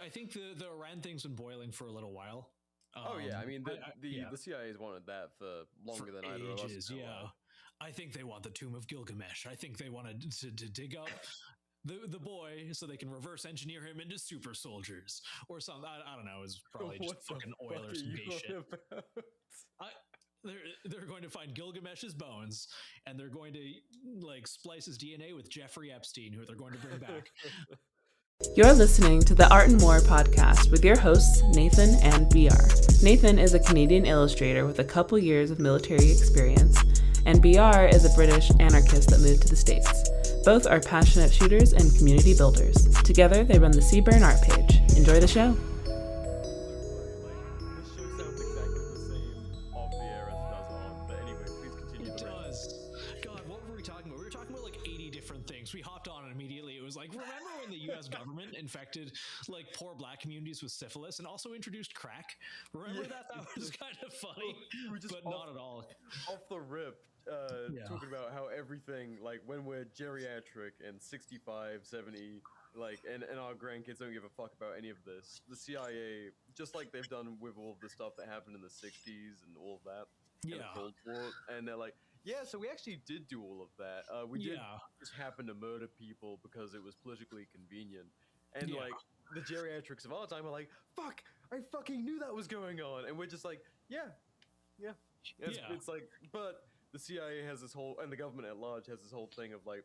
I think the Iran thing's been boiling for a little while. Oh yeah, I mean Yeah, the CIA's wanted that for for longer than either of us. ages. Know Yeah, of. I think they want the Tomb of Gilgamesh. I think they wanted to dig up the boy so they can reverse engineer him into super soldiers or something. I don't know. It's probably just What the fucking fuck oil or are some you gay shit. on about? I, they're going to find Gilgamesh's bones and they're going to like splice his DNA with Jeffrey Epstein, who they're going to bring back. You're listening to the Art and More podcast with your hosts, Nathan and BR. Nathan is a Canadian illustrator with a couple years of military experience, and BR is a British anarchist that moved to the States. Both are passionate shooters and community builders. Together, they run the CBurn art page. Enjoy the show. This show sounds exactly the same off the air as it does on. But anyway, please continue. It does. God, what were we talking about? We were talking about like 80 different things. We hopped on and immediately it was like, remember when the US government infected like poor black communities with syphilis and also introduced crack? Remember that? That was kind of funny, but not at all. Off the rip, talking about how everything, like when we're geriatric and 65, 70, like, and our grandkids don't give a fuck about any of this. The CIA, just like they've done with all of the stuff that happened in the 60s and all of that, and the Cold War, and they're like, yeah, so we actually did do all of that. We did just happen to murder people because it was politically convenient. And like the geriatrics of our time are like, fuck, I fucking knew that was going on. And we're just like, yeah. It's like, but the CIA has this whole, and the government at large has this whole thing of like,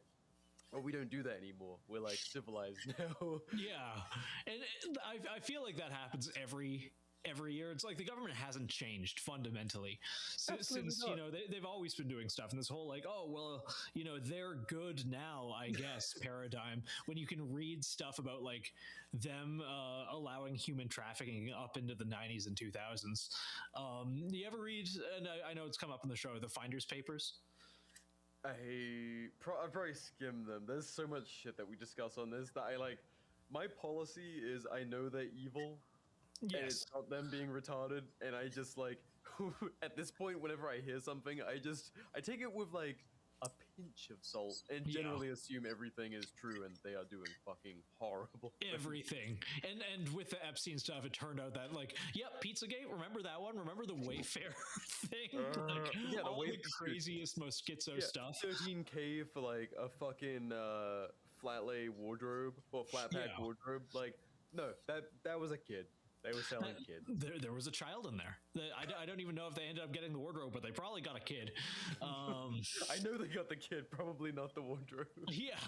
oh, we don't do that anymore. We're like civilized now. Yeah. And I feel like that happens every year. It's like the government hasn't changed fundamentally since you know they've always been doing stuff, and this whole like, oh well, you know, they're good now, I guess paradigm, when you can read stuff about like them allowing human trafficking up into the 90s and 2000s. You ever read, and I know it's come up in the show, the Finders Papers? I've probably skimmed them. There's so much shit that we discuss on this that I like. My policy is I know they're evil. Yes. And it's not them being retarded, and I just like at this point, whenever I hear something, I take it with like a pinch of salt and generally assume everything is true and they are doing fucking horrible everything. And with the Epstein stuff, it turned out that like, yep, Pizzagate, remember that one? Remember the Wayfair thing? Like, yeah, all the craziest, most schizo stuff. 13K for like a fucking flat lay wardrobe or flat pack wardrobe. Like, no, that was a kid. They were selling kids. There was a child in there. I don't even know if they ended up getting the wardrobe, but they probably got a kid. I know they got the kid, probably not the wardrobe. Yeah.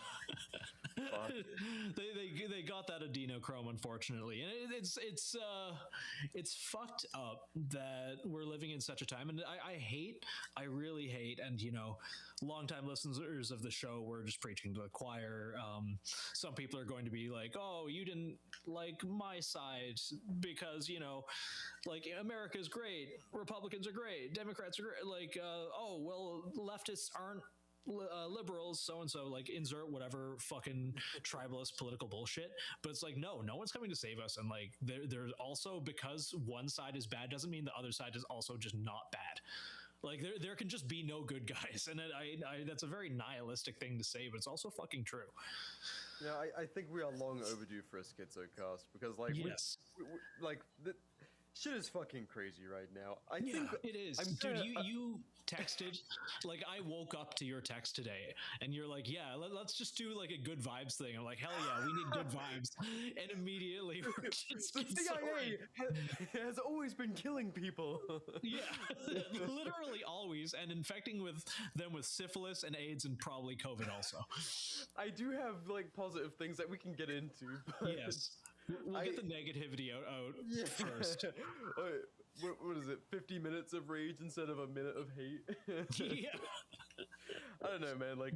they got that adrenochrome, unfortunately, and it's fucked up that we're living in such a time, and I really hate, and you know, longtime listeners of the show, we're just preaching to the choir. Some people are going to be like, oh, you didn't like my side because, you know, like America's great, Republicans are great, Democrats are great, like oh well, leftists aren't liberals, so and so, like insert whatever fucking tribalist political bullshit. But it's like, no one's coming to save us, and like there's also, because one side is bad doesn't mean the other side is also just not bad. Like there can just be no good guys, and I that's a very nihilistic thing to say, but it's also fucking true. Yeah, I think we are long overdue for a Schizocast because like shit is fucking crazy right now. I think it is. Dude, you texted, like I woke up to your text today and you're like, yeah, let's just do like a good vibes thing. I'm like, hell yeah, we need good vibes. And immediately we're just the CIA has always been killing people. Yeah, literally always, and infecting them with syphilis and AIDS and probably COVID also. I do have like positive things that we can get into. But yes. We'll get the negativity out first. What is it? 50 minutes of rage instead of a minute of hate? Yeah. I don't know, man. Like,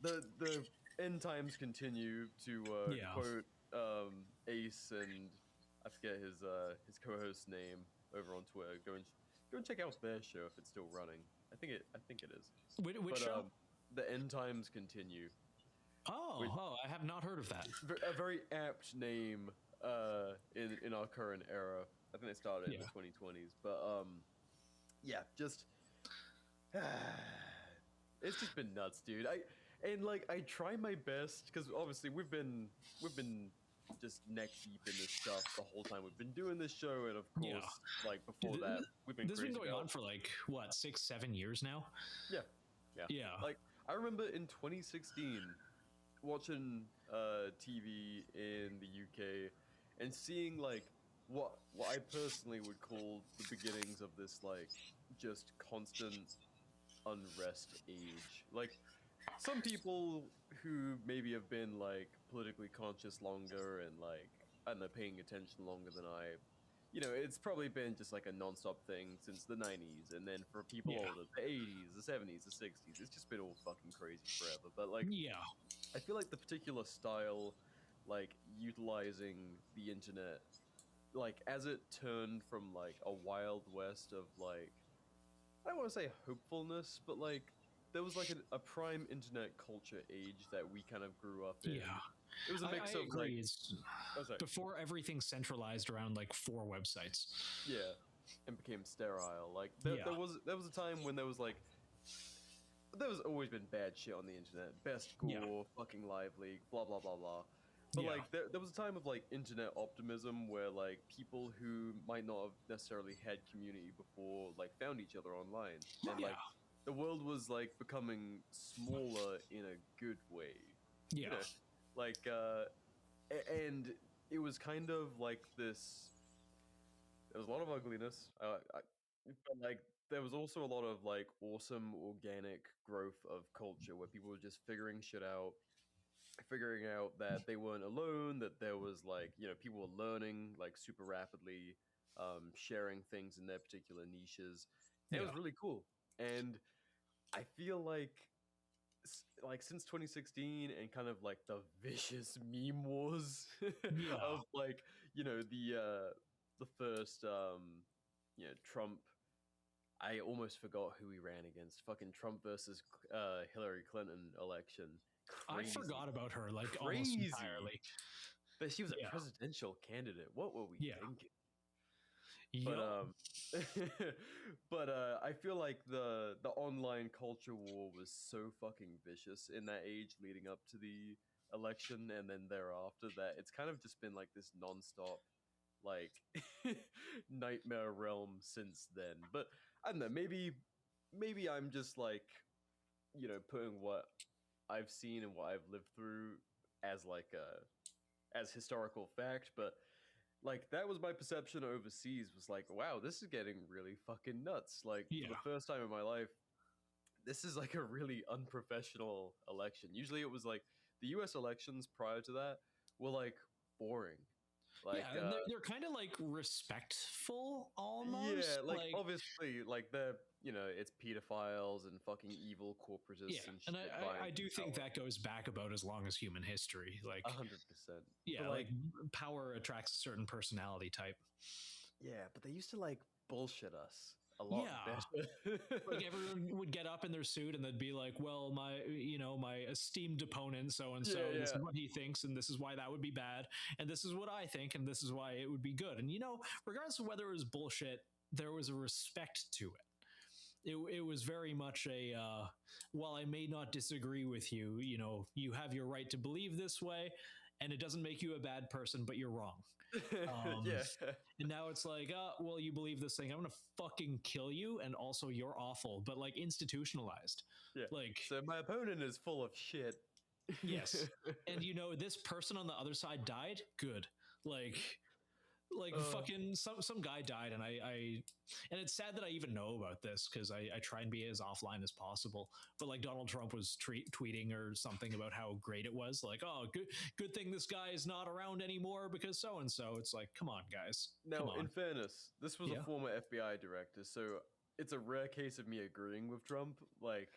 the end times continue to quote Ace, and I forget his co-host's name over on Twitter. Go and check out their show if it's still running. I think it is. Which show? The end times continue. Oh, I have not heard of that. A very apt name in our current era. I think they started in the 2020s, but yeah, just it's just been nuts, dude. I try my best because obviously we've been just neck deep in this stuff the whole time we've been doing this show, and of course, like before that, we've been. This has been going about on for like what 6-7 years now. Yeah. Like I remember in 2016 watching TV in the UK and seeing like what I personally would call the beginnings of this like just constant unrest age. Like some people who maybe have been like politically conscious longer and like I don't know, paying attention longer than I, you know, it's probably been just like a non-stop thing since the 90s, and then for people older, the 80s, the 70s, the 60s, it's just been all fucking crazy forever. But like, I feel like the particular style, like utilizing the internet, like as it turned from like a wild west of like, I don't want to say hopefulness, but like there was like a prime internet culture age that we kind of grew up in. Yeah. It was a mix I of agree. like, it's before everything centralized around like 4 websites. Yeah, and became sterile. Like there was a time when there was always been bad shit on the internet. Best Gore, fucking Live League, blah blah blah blah. But like there was a time of like internet optimism where like people who might not have necessarily had community before like found each other online, and like the world was like becoming smaller in a good way. You know? Like and it was kind of like this. There was a lot of ugliness, but like there was also a lot of like awesome organic growth of culture where people were just figuring shit out, figuring out that they weren't alone, that there was like, you know, people were learning like super rapidly, sharing things in their particular niches. And it was really cool. And I feel like since 2016 and kind of like the vicious meme wars of like, you know, the first you know, Trump, I almost forgot who he ran against. Fucking Trump versus Hillary Clinton election. Crazy. I forgot about her like almost entirely. But she was a presidential candidate. What were we thinking? But but I feel like the online culture war was so fucking vicious in that age leading up to the election and then thereafter that it's kind of just been like this nonstop like nightmare realm since then. But I don't know, maybe I'm just like, you know, putting what I've seen and what I've lived through as like as historical fact, but like that was my perception overseas, was like, wow, this is getting really fucking nuts. Like for the first time in my life, this is like a really unprofessional election. Usually it was like the US elections prior to that were like boring. Like and they're kind of like respectful almost. Yeah, like obviously like they're, you know, it's pedophiles and fucking evil corporatists and shit. And I do think that goes back about as long as human history. Like 100%. Yeah, but like power attracts a certain personality type. Yeah, but they used to like bullshit us a lot. Like everyone would get up in their suit and they'd be like, well, my esteemed opponent so and so, this is what he thinks and this is why that would be bad and this is what I think and this is why it would be good. And you know, regardless of whether it was bullshit, there was a respect to it. It was very much a while I may not disagree with you, you know, you have your right to believe this way and it doesn't make you a bad person, but you're wrong. And now it's like, well, you believe this thing, I'm gonna fucking kill you, and also you're awful, but like institutionalized. Like, so my opponent is full of shit. Yes. And you know, this person on the other side died, good. Like fucking some guy died, and I and it's sad that I even know about this because I try and be as offline as possible. But like Donald Trump was tweeting or something about how great it was. Like, oh, good thing this guy is not around anymore because so and so. It's like, come on, guys. Now, in fairness, this was a former FBI director, so it's a rare case of me agreeing with Trump. Like,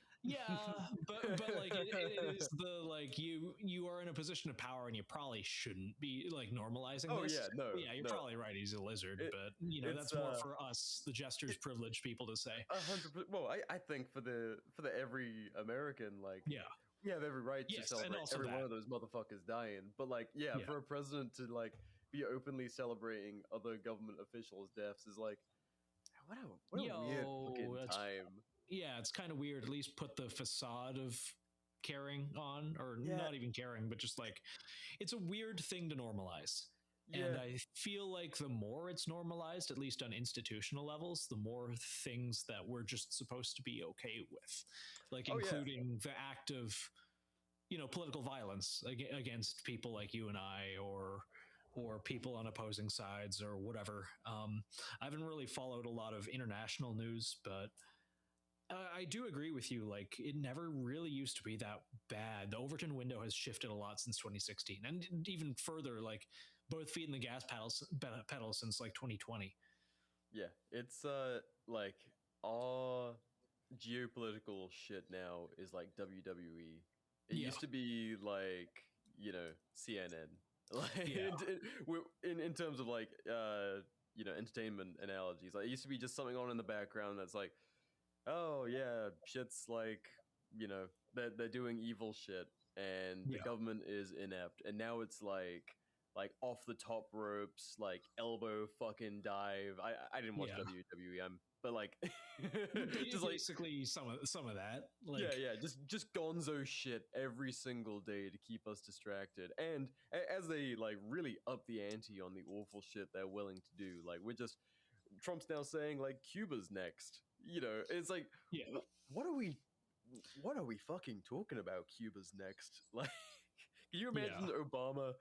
but like it is the like you are in a position of power and you probably shouldn't be like normalizing this. You're probably right. He's a lizard, but you know that's more for us, the jester's privileged people, to say. 100%. Well, I think for the every American, like, we have every right to celebrate every one of those motherfuckers dying. But like, for a president to like be openly celebrating other government officials' deaths is like, what a weird fucking time. Yeah, it's kind of weird. At least put the facade of carrying on, or not even caring, but just like it's a weird thing to normalize. And I feel like the more it's normalized, at least on institutional levels, the more things that we're just supposed to be okay with, like including the act of, political violence against people like you and I, or people on opposing sides or whatever. I haven't really followed a lot of international news, but I do agree with you. Like, it never really used to be that bad. The Overton window has shifted a lot since 2016, and even further, like both feet in the gas pedal since like 2020. Yeah, it's like our geopolitical shit now is like WWE. It used to be like, CNN. Like in terms of like entertainment analogies. Like, it used to be just something on in the background that's like, oh yeah, shit's like, they're doing evil shit and the government is inept. And now it's like off the top ropes, like elbow fucking dive. I didn't watch WWE, but like just basically some of that. Like, just gonzo shit every single day to keep us distracted. And as they like really up the ante on the awful shit they're willing to do, like Trump's now saying like Cuba's next. It's like, what are we fucking talking about? Cuba's next. Like, can you imagine Obama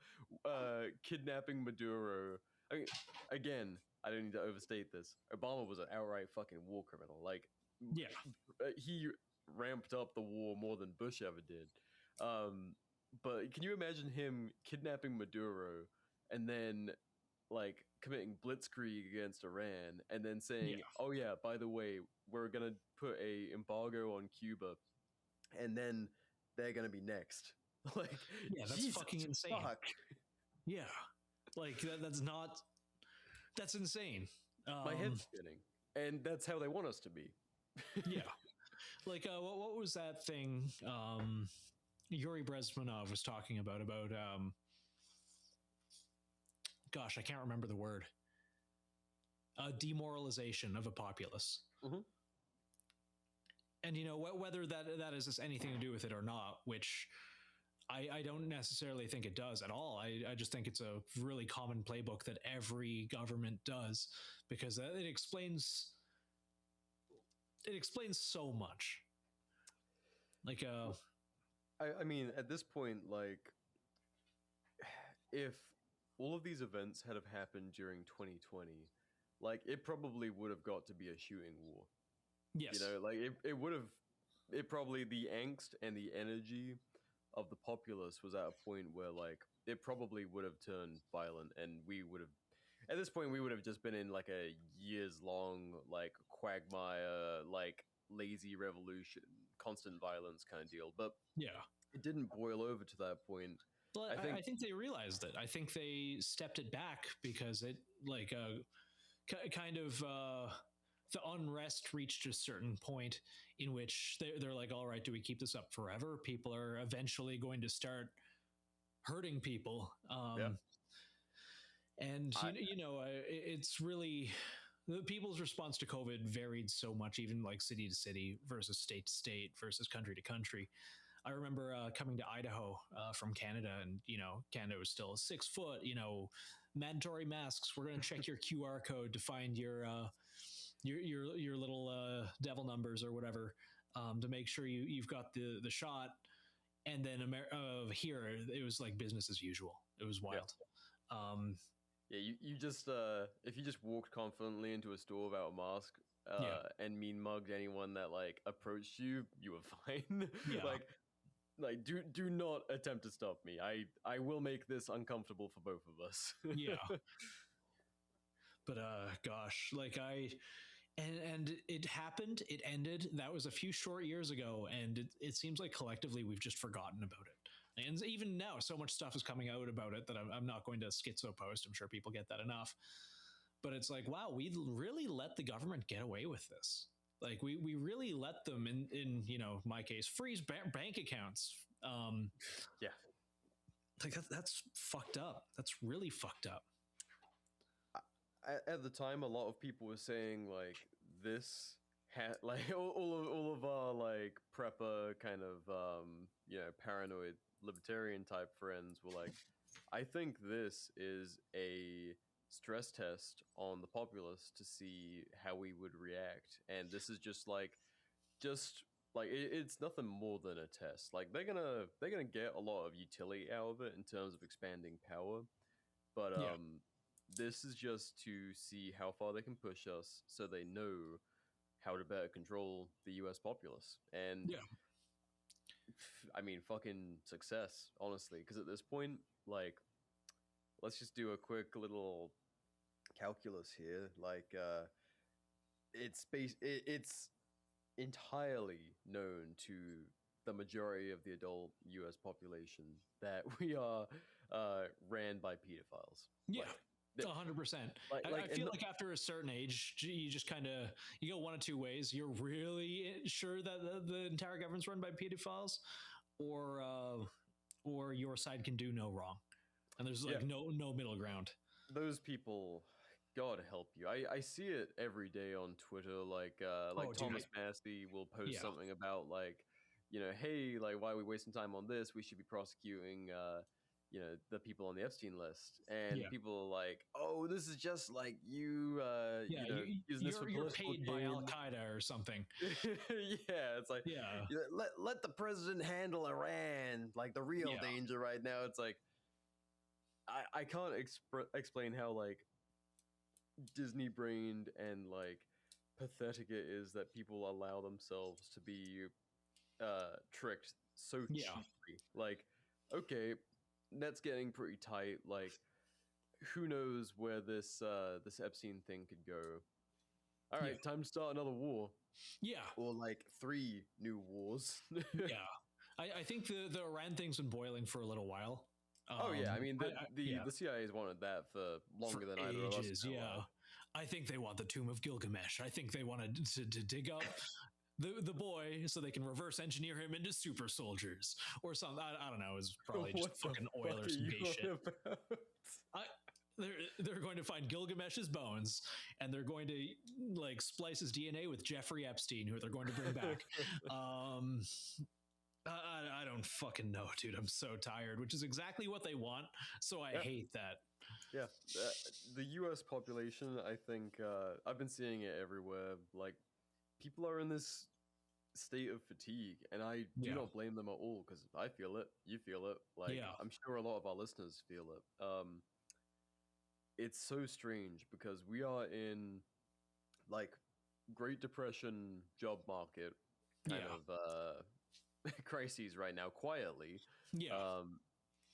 kidnapping Maduro? I mean, again, I don't need to overstate this. Obama was an outright fucking war criminal. Like, he ramped up the war more than Bush ever did. But can you imagine him kidnapping Maduro and then like committing blitzkrieg against Iran and then saying, oh yeah, by the way, we're gonna put a embargo on Cuba and then they're gonna be next. Like, that's fucking insane. Fuck. Yeah, like that's insane. My head's spinning, and that's how they want us to be. Like what was that thing Yuri Brezhnev was talking about gosh, I can't remember the word. Demoralization of a populace. Mm-hmm. And whether that has anything to do with it or not, which I don't necessarily think it does at all. I just think it's a really common playbook that every government does, because it explains so much. Like, I mean, at this point, like, if all of these events had have happened during 2020, like, it probably would have got to be a shooting war. Yes. Like, it probably, the angst and the energy of the populace was at a point where, like, it probably would have turned violent, and at this point, we would have just been in, like, a years-long, like, quagmire, like, lazy revolution, constant violence kind of deal. But it didn't boil over to that point. Well, I think they realized it. I think they stepped it back because it, like, kind of the unrest reached a certain point in which they're like, all right, do we keep this up forever? People are eventually going to start hurting people. And it's really, the people's response to COVID varied so much, even like city to city versus state to state versus country to country. I remember coming to Idaho from Canada, and Canada was still 6 foot. Mandatory masks. We're going to check your QR code to find your little devil numbers or whatever, to make sure you've got the shot. And then here it was like business as usual. It was wild. You just if you just walked confidently into a store without a mask and mean mugged anyone that like approached you, you were fine. Like do not attempt to stop me. I will make this uncomfortable for both of us. But gosh, like and it happened, it ended. That was a few short years ago, and it seems like collectively we've just forgotten about it. And even now, so much stuff is coming out about it that I'm not going to schizo post. I'm sure people get that enough. But it's like, wow, we really let the government get away with this. Like we really let them in my case, freeze bank accounts. Like that's fucked up. That's really fucked up. At the time, a lot of people were saying like this like all of our like prepper kind of paranoid libertarian type friends were like, I think this is a stress test on the populace to see how we would react, and this is just like it's nothing more than a test. Like they're gonna get a lot of utility out of it in terms of expanding power, but this is just to see how far they can push us, so they know how to better control the U.S. populace. And I mean, fucking success, honestly, because at this point, like, let's just do a quick little calculus here. Like, it's entirely known to the majority of the adult U.S. population that we are ran by pedophiles. Yeah. Like, 100%. I feel like after a certain age, you just kind of you go one of two ways. You're really sure that the entire government's run by pedophiles, or your side can do no wrong, and there's like no middle ground. Those people, God help you. I see it every day on Twitter. Like Thomas Massey will post something about like, hey, like, why are we wasting time on this? We should be prosecuting the people on the Epstein list, and people are like, oh, this is just like you using this for you're paid by Al Qaeda or something. It's like, let the president handle Iran, like the real danger right now. It's like, I can't explain how like Disney brained and like pathetic it is that people allow themselves to be tricked so cheaply. Like, okay, net's getting pretty tight. Like, who knows where this Epstein thing could go? All right, time to start another war. Yeah, or like 3 new wars. I think the Iran thing's been boiling for a little while. I mean the CIA's wanted that for longer than either of us. I think they want the Tomb of Gilgamesh. I think they wanted to dig up the boy so they can reverse engineer him into super soldiers or something. I don't know. It's probably just fucking oil or some gay shit. They're going to find Gilgamesh's bones, and they're going to like splice his DNA with Jeffrey Epstein, who they're going to bring back. I don't fucking know, dude. I'm so tired, which is exactly what they want. So I hate that. Yeah. The U.S. population, I think, I've been seeing it everywhere. Like, people are in this state of fatigue, and I do not blame them at all, because I feel it. You feel it. Like, I'm sure a lot of our listeners feel it. It's so strange because we are in, like, Great Depression job market kind of crises right now, quietly.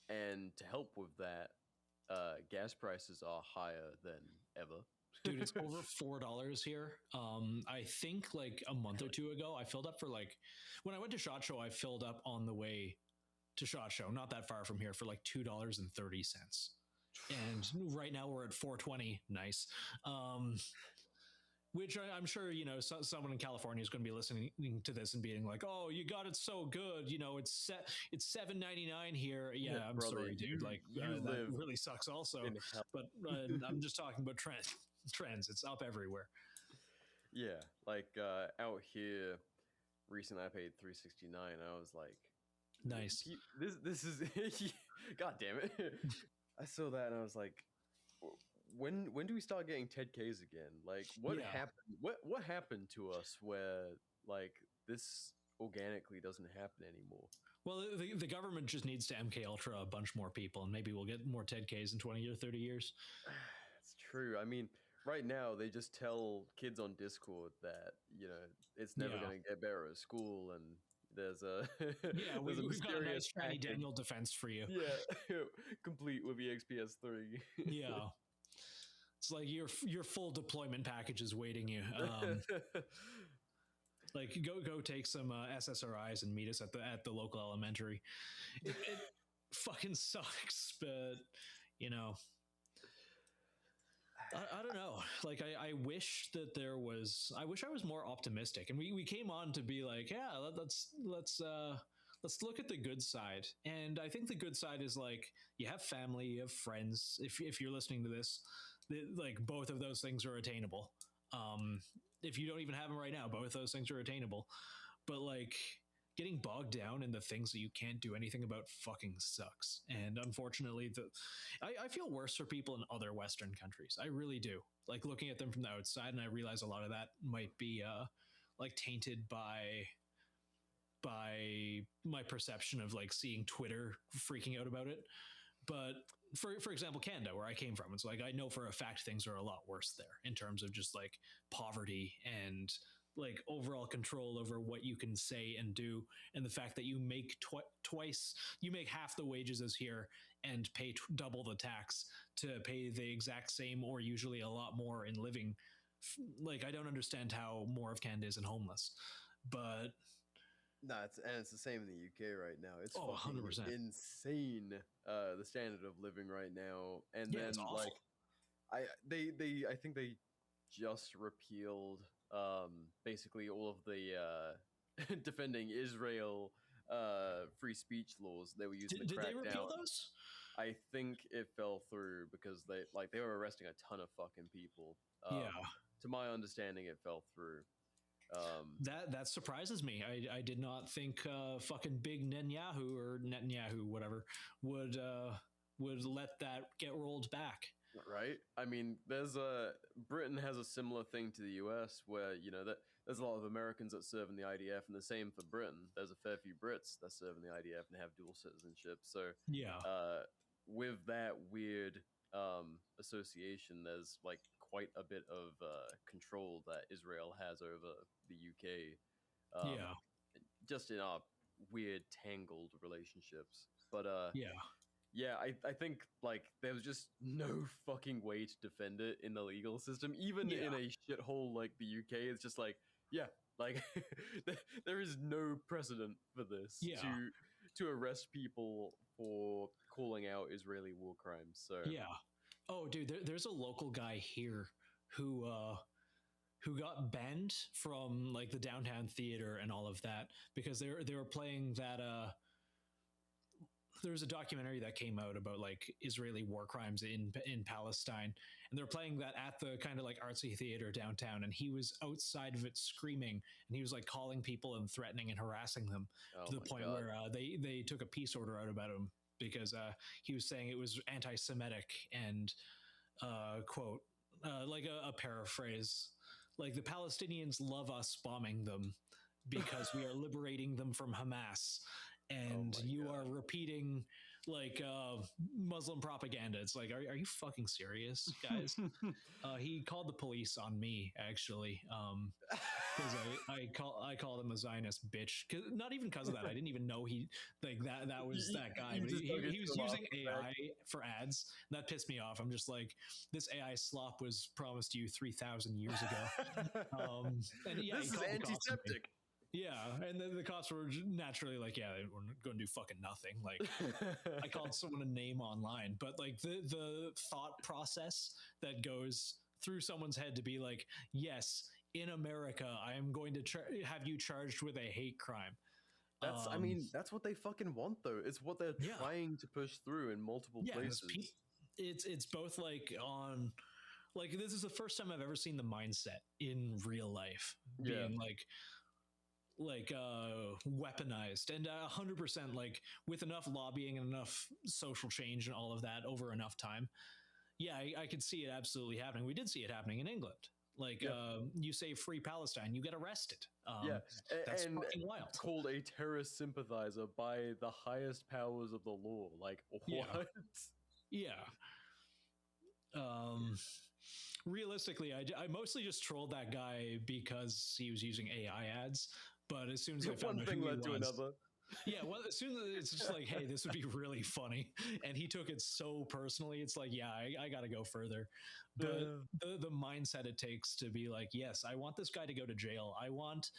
And to help with that, gas prices are higher than ever. Dude, it's over $4 here. I think like a month or two ago, I filled up for like, when I went to SHOT Show, I filled up on the way to SHOT Show, not that far from here, for like $2.30. And right now we're at $4.20. Nice. Which I'm sure, someone in California is going to be listening to this and being like, "Oh, you got it so good." It's $7.99 here. Yeah, I'm brother, sorry, dude. Like, that really sucks also. But I'm just talking about trends. It's up everywhere. Yeah, like out here recently, I paid $3.69. I was like, nice. This is God damn it. I saw that and I was like, when do we start getting Ted K's again? Like, what happened? What happened to us where like this organically doesn't happen anymore? Well, the government just needs to MK Ultra a bunch more people, and maybe we'll get more Ted K's in 20 or 30 years. It's true. I mean, right now they just tell kids on Discord that it's never going to get better at school, and there's a we've got a nice shiny Daniel defense for you. Yeah, complete with EXPS3. Yeah. It's like your full deployment package is waiting you. Like go take some SSRIs and meet us at the local elementary. It fucking sucks, but I don't know. Like I wish that there was. I wish I was more optimistic, and we came on to be like, yeah, let's look at the good side. And I think the good side is like you have family, you have friends. If you're listening to this, like both of those things are attainable. If you don't even have them right now, both those things are attainable. But like getting bogged down in the things that you can't do anything about fucking sucks. And unfortunately, I feel worse for people in other Western countries. I really do. Like looking at them from the outside, and I realize a lot of that might be like tainted by my perception of like seeing Twitter freaking out about it. But for example, Canada, where I came from, it's like I know for a fact things are a lot worse there in terms of just like poverty and like overall control over what you can say and do, and the fact that you make you make half the wages as here and pay double the tax to pay the exact same or usually a lot more in living. Like I don't understand how more of Canada isn't homeless, but no, it's the same in the UK right now. It's 100%. insane, the standard of living right now. And yeah, then it's awful. like I think they just repealed basically all of the defending Israel free speech laws they were using to crack down. Did they repeal those? I think it fell through because they were arresting a ton of fucking people. Yeah. To my understanding, it fell through. That surprises me. I did not think fucking big Netanyahu whatever would let that get rolled back. Right. I mean, Britain has a similar thing to the US where that there's a lot of Americans that serve in the IDF, and the same for Britain. There's a fair few Brits that serve in the IDF and have dual citizenship. So yeah, with that weird association, there's like quite a bit of control that Israel has over the UK. Just in our weird tangled relationships. But yeah, I think like there was just no fucking way to defend it in the legal system, even in a shithole like the UK. It's just like like there is no precedent for this to arrest people for calling out Israeli war crimes. So oh dude, there's a local guy here who got banned from like the downtown theater and all of that because they were playing that there was a documentary that came out about like Israeli war crimes in Palestine, and they're playing that at the kind of like artsy theater downtown, and he was outside of it screaming, and he was like calling people and threatening and harassing them to the point where they took a peace order out about him because he was saying it was anti-Semitic and quote like a paraphrase, like the Palestinians love us bombing them because we are liberating them from Hamas. And you are repeating like Muslim propaganda. It's like, are you fucking serious, guys? He called the police on me actually because I called him a Zionist bitch. Not even because of that. I didn't even know he like that was that guy. But he was using AI for ads. And that pissed me off. I'm just like, this AI slop was promised you 3,000 years ago. And yeah, this is antiseptic. Yeah, and then the cops were naturally like, yeah, we're going to do fucking nothing. Like, I called someone a name online, but like the thought process that goes through someone's head to be like, yes, in America, I am going to have you charged with a hate crime. That's, I mean, that's what they fucking want, though. It's what they're trying to push through in multiple places. It's both like on, like, this is the first time I've ever seen the mindset in real life being like weaponized, and 100% like with enough lobbying and enough social change and all of that over enough time. Yeah, I could see it absolutely happening. We did see it happening in England. Like you say free Palestine, you get arrested. That's fucking wild. Called a terrorist sympathizer by the highest powers of the law. Like what? Yeah. Realistically, I mostly just trolled that guy because he was using AI ads. But as soon as I found out who he was, another. Yeah, well, as soon as it's just like, hey, this would be really funny, and he took it so personally. It's like, yeah, I got to go further. But the mindset it takes to be like, yes, I want this guy to go to jail. I want,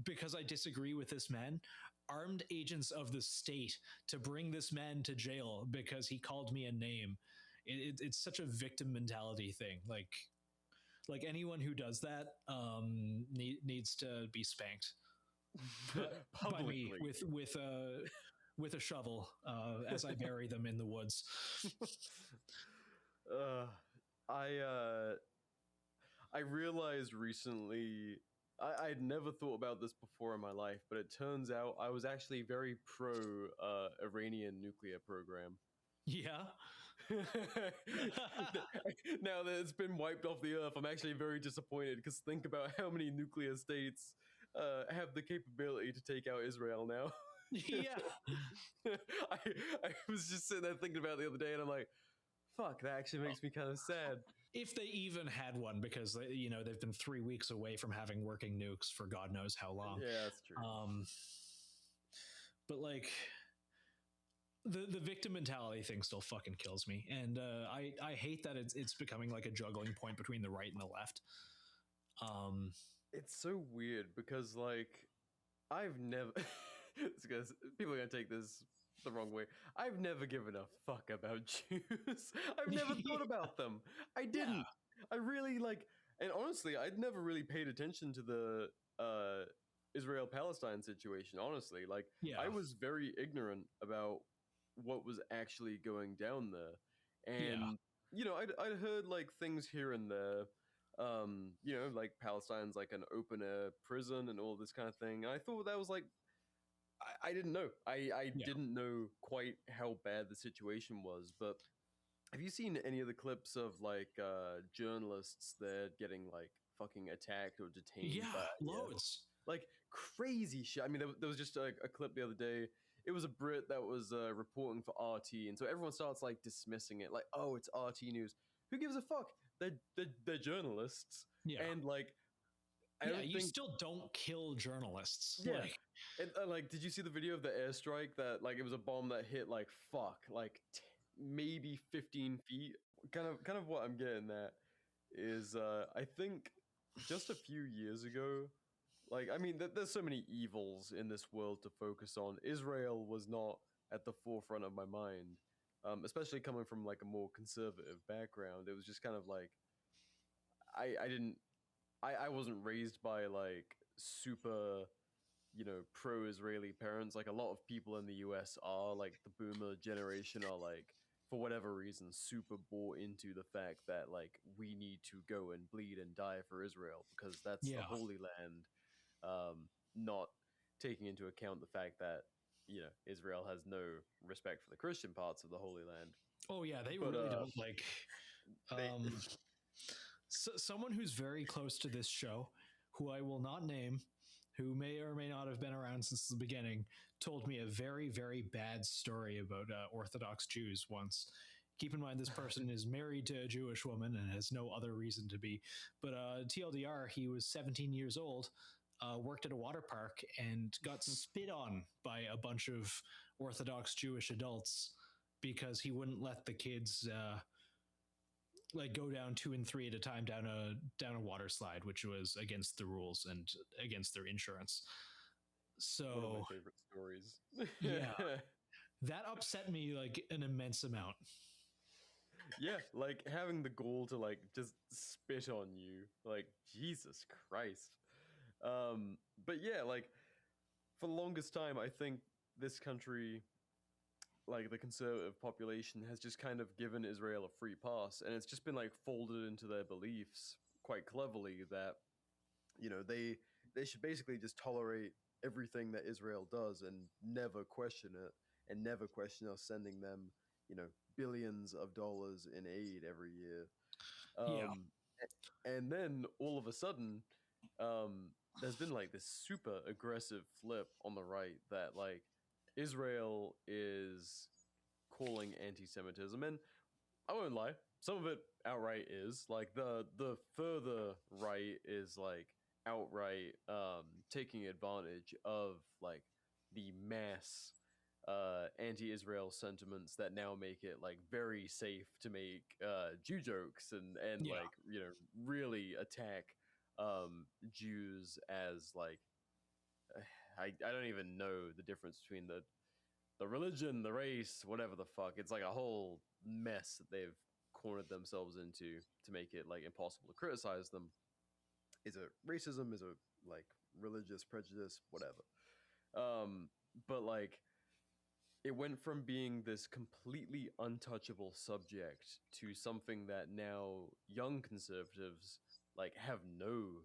because I disagree with this man, armed agents of the state to bring this man to jail because he called me a name. It's such a victim mentality thing. Like anyone who does that needs to be spanked. By me with a shovel as I bury them in the woods. I realized recently, I'd never thought about this before in my life, but it turns out I was actually very pro Iranian nuclear program. Yeah. Now that it's been wiped off the earth, I'm actually very disappointed because think about how many nuclear states have the capability to take out Israel now. Yeah. I was just sitting there thinking about it the other day, and I'm like, fuck, that actually makes me kind of sad. If they even had one, because they've been 3 weeks away from having working nukes for God knows how long. Yeah, that's true. But like the victim mentality thing still fucking kills me, and I hate that it's becoming like a juggling point between the right and the left. It's so weird because like I've never because people are gonna take this the wrong way. I've never given a fuck about Jews. I've never thought about them. I didn't. Yeah. I really and honestly, I'd never really paid attention to the Israel-Palestine situation. Honestly, I was very ignorant about what was actually going down there, and I'd heard like things here and there. Like Palestine's like an open air prison and all this kind of thing. And I thought that was like, I didn't know. I didn't know quite how bad the situation was. But have you seen any of the clips of like journalists there getting like fucking attacked or detained? Yeah, loads. Like crazy shit. I mean, there was just a clip the other day. It was a Brit that was reporting for RT. And so everyone starts like dismissing it. Like, oh, it's RT news. Who gives a fuck? They're journalists. Yeah. And like, you still don't kill journalists. Yeah. Did you see the video of the airstrike that like it was a bomb that hit like maybe 15 feet? Kind of what I'm getting at is I think just a few years ago, like, I mean, there's so many evils in this world to focus on. Israel was not at the forefront of my mind, especially coming from like a more conservative background. It was just kind of like I wasn't raised by like super, pro-Israeli parents. Like a lot of people in the US are like the boomer generation are like, for whatever reason, super bought into the fact that like we need to go and bleed and die for Israel because that's the Holy Land, not taking into account the fact that, Israel has no respect for the Christian parts of the Holy Land. Oh yeah, they really don't like... So someone who's very close to this show, who I will not name, who may or may not have been around since the beginning, told me a very, very bad story about Orthodox Jews once. Keep in mind, this person is married to a Jewish woman and has no other reason to be. But TLDR, he was 17 years old, worked at a water park, and got spit on by a bunch of Orthodox Jewish adults because he wouldn't let the kids... go down 2 and 3 at a time down a water slide, which was against the rules and against their insurance. So one of my favorite stories. Yeah, that upset me like an immense amount. Yeah, like having the gall to like just spit on you, like Jesus Christ. But yeah, like for the longest time, I think this country, like the conservative population, has just kind of given Israel a free pass, and it's just been like folded into their beliefs quite cleverly that, they should basically just tolerate everything that Israel does and never question it, and never question us sending them, billions of dollars in aid every year. And then all of a sudden, there's been like this super aggressive flip on the right that like Israel is calling anti-Semitism, and I won't lie, some of it outright is like the further right is like outright taking advantage of like the mass anti-Israel sentiments that now make it like very safe to make Jew jokes and like really attack Jews as like I don't even know the difference between the religion, the race, whatever the fuck. It's like a whole mess that they've cornered themselves into to make it like impossible to criticize them. Is it racism? Is it like religious prejudice? Whatever. But like it went from being this completely untouchable subject to something that now young conservatives like have no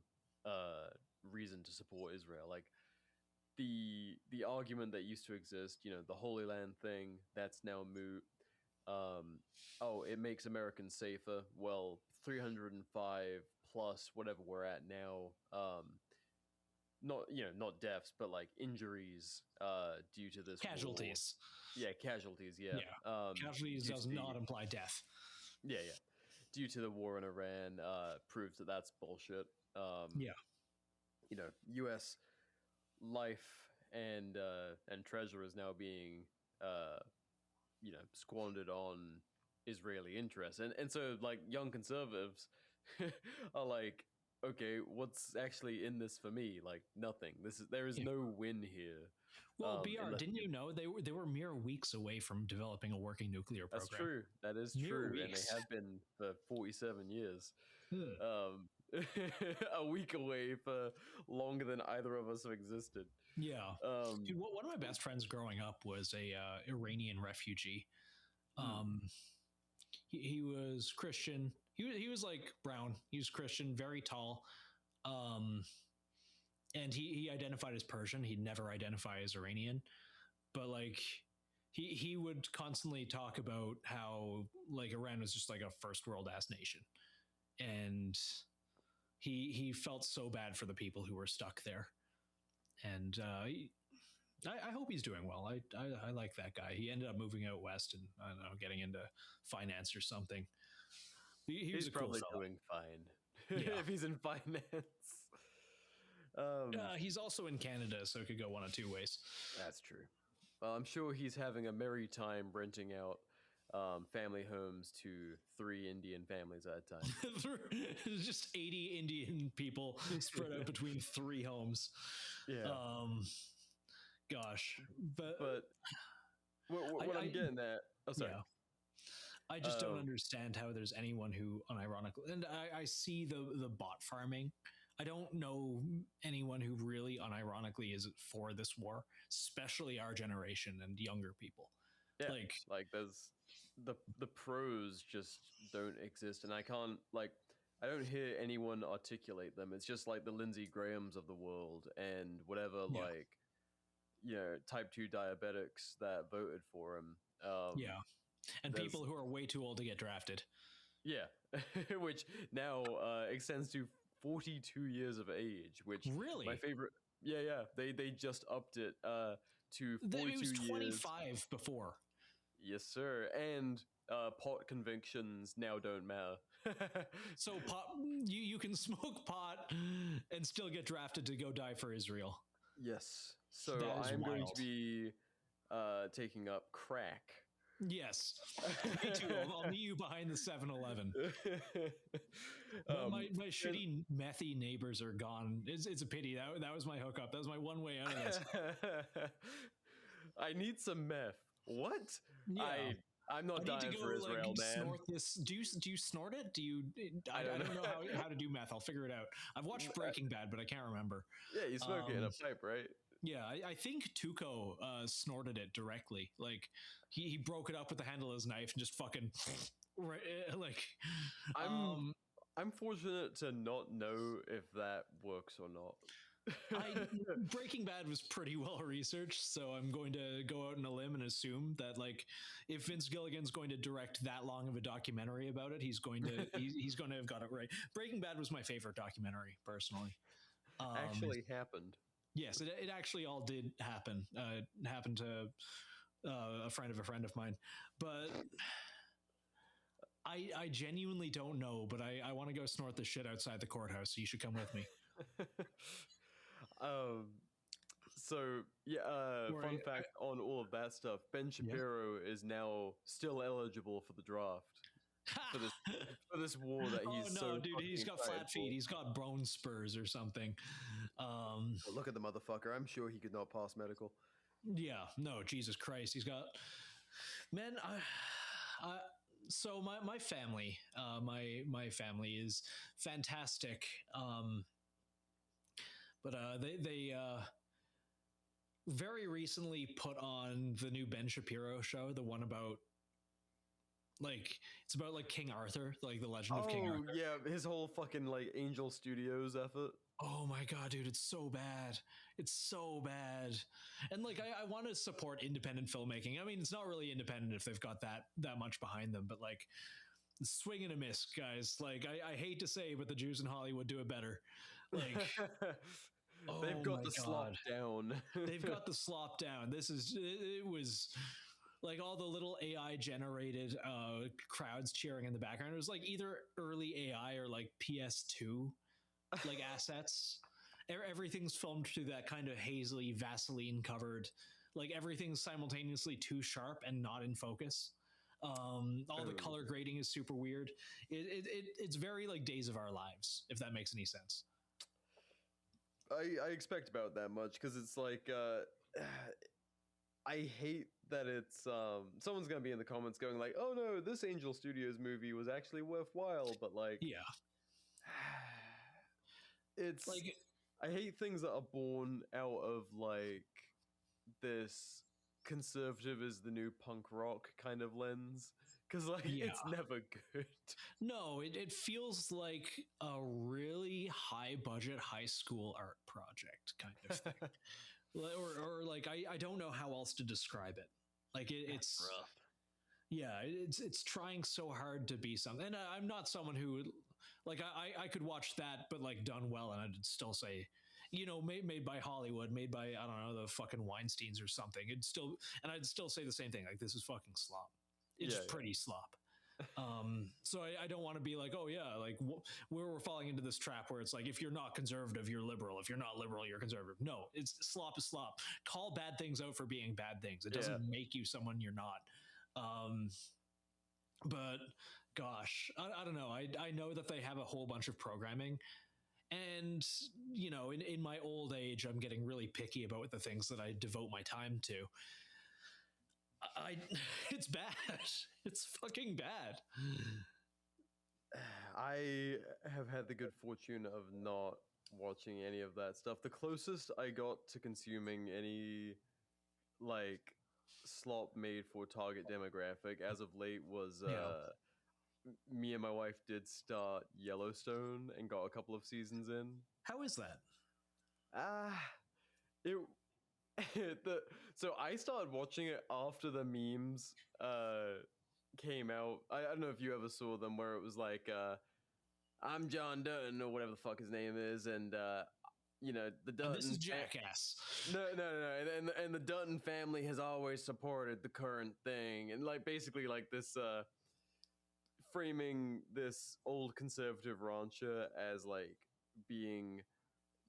reason to support Israel. Like the argument that used to exist, the Holy Land thing, that's now moot. It makes Americans safer. Well, 305 plus whatever we're at now. Not deaths, but like injuries due to this casualties. War. Yeah, casualties. Yeah. Casualties does not imply death. Yeah. Due to the war in Iran, proves that that's bullshit. U.S. life and treasure is now being squandered on Israeli interests, and so like young conservatives are like, okay, what's actually in this for me? Like nothing. There is no win here. Well, BR, didn't you know they were mere weeks away from developing a working nuclear program? That's true. That is true, and they have been for 47 years. A week away for longer than either of us have existed. Yeah. Dude, one of my best friends growing up was a Iranian refugee. He was Christian. He was like brown. He was Christian, very tall. And he identified as Persian. He'd never identify as Iranian. But like he would constantly talk about how like Iran was just like a first world ass nation. And he felt so bad for the people who were stuck there. And I hope he's doing well. I like that guy. He ended up moving out west and I don't know, getting into finance or something. He's probably doing fine if he's in finance. He's also in Canada, so it could go one of two ways. That's true. Well, I'm sure he's having a merry time renting out family homes to 3 Indian families at a time. Just 80 Indian people spread out between 3 homes. Yeah. Gosh. But what I'm getting at... Oh, sorry. Yeah. I just don't understand how there's anyone who unironically... And I see the bot farming. I don't know anyone who really unironically is for this war, especially our generation and younger people. Yeah, like there's the pros just don't exist, and I don't hear anyone articulate them. It's just like the Lindsey Grahams of the world and whatever, type 2 diabetics that voted for him. And people who are way too old to get drafted. Yeah, which now extends to 42 years of age, which really my favorite. Yeah, they just upped it to 42 years. It was 25 before. Yes, sir. And pot convictions now don't matter. So pot, you can smoke pot and still get drafted to go die for Israel. Yes. So I'm going to be taking up crack. Yes. Me too. I'll meet you behind the 7-Eleven. My shitty methy neighbors are gone. It's a pity. That was my hookup. That was my one way out of this. I need some meth. What? Yeah. I'm not dying for Israel, man. Snort this. Do you snort it? I don't know how to do meth. I'll figure it out. I've watched Breaking Bad, but I can't remember. Yeah, you smoke it in a pipe, right? Yeah, I think Tuco snorted it directly. Like he broke it up with the handle of his knife and just fucking like. I'm fortunate to not know if that works or not. Breaking Bad was pretty well researched, so I'm going to go out on a limb and assume that like if Vince Gilligan's going to direct that long of a documentary about it, he's going to have got it right. Breaking Bad was my favorite documentary, personally. Actually happened. Yes, it actually all did happen. It happened to a friend of mine, but I genuinely don't know. But I want to go snort the shit outside the courthouse. So you should come with me. Fun fact on all of that stuff: Ben Shapiro is now still eligible for the draft for this war that he's he's got flat feet. He's got bone spurs or something. Look at the motherfucker. I'm sure he could not pass medical. Yeah, no, Jesus Christ, he's got man. So my family, my family is fantastic. But they very recently put on the new Ben Shapiro show, the one about Like it's about like King Arthur, like the Legend of King Arthur. Yeah, his whole fucking like Angel Studios effort. Oh my god, dude, it's so bad. It's so bad. And like I want to support independent filmmaking. I mean, it's not really independent if they've got that much behind them, but like swing and a miss, guys. Like I hate to say, but the Jews in Hollywood do it better. Like they've got the slop down. They've got the slop down. It was like all the little AI generated crowds cheering in the background. It was like either early AI or like PS2 like assets. Everything's filmed through that kind of hazily Vaseline covered, like everything's simultaneously too sharp and not in focus. All the color grading is super weird. It's very like Days of Our Lives, if that makes any sense. I expect about that much because it's like I hate that it's someone's gonna be in the comments going like, oh no, this Angel Studios movie was actually worthwhile, but like it's like I hate things that are born out of like this conservative is the new punk rock kind of lens, because like it's never good. No, it feels like a really high budget high school art project kind of thing. or like I don't know how else to describe it. Like it's rough. Yeah, it's trying so hard to be something. And I'm not someone who like I could watch that, but like done well, and I'd still say, you know, made by Hollywood, made by I don't know the fucking Weinsteins or something. I'd still say the same thing. Like this is fucking slop. It's pretty slop. So I don't want to be like, oh yeah, like we're falling into this trap where it's like if you're not conservative, you're liberal. If you're not liberal, you're conservative. No, it's slop is slop. Call bad things out for being bad things. It doesn't make you someone you're not. But gosh, I don't know. I know that they have a whole bunch of programming, and you know, in my old age, I'm getting really picky about the things that I devote my time to. It's bad. It's fucking bad. I have had the good fortune of not watching any of that stuff. The closest I got to consuming any like slop made for target demographic as of late was me and my wife did start Yellowstone and got a couple of seasons in. How is that? So I started watching it after the memes came out. I don't know if you ever saw them where it was like I'm John Dutton or whatever the fuck his name is, and you know the Dutton. And this is Jackass. No, and the Dutton family has always supported the current thing, and like basically like this framing this old conservative rancher as like being,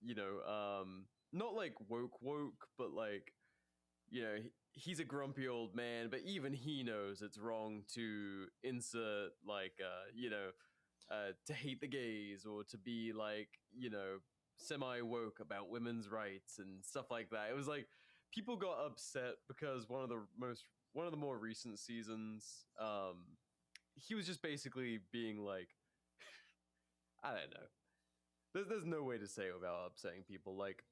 you know, not like woke, but like, you know, he's a grumpy old man, but even he knows it's wrong to insert like, you know, to hate the gays or to be like, you know, semi-woke about women's rights and stuff like that. It was like people got upset because one of the more recent seasons, he was just basically being like, I don't know. There's no way to say it without upsetting people. Like,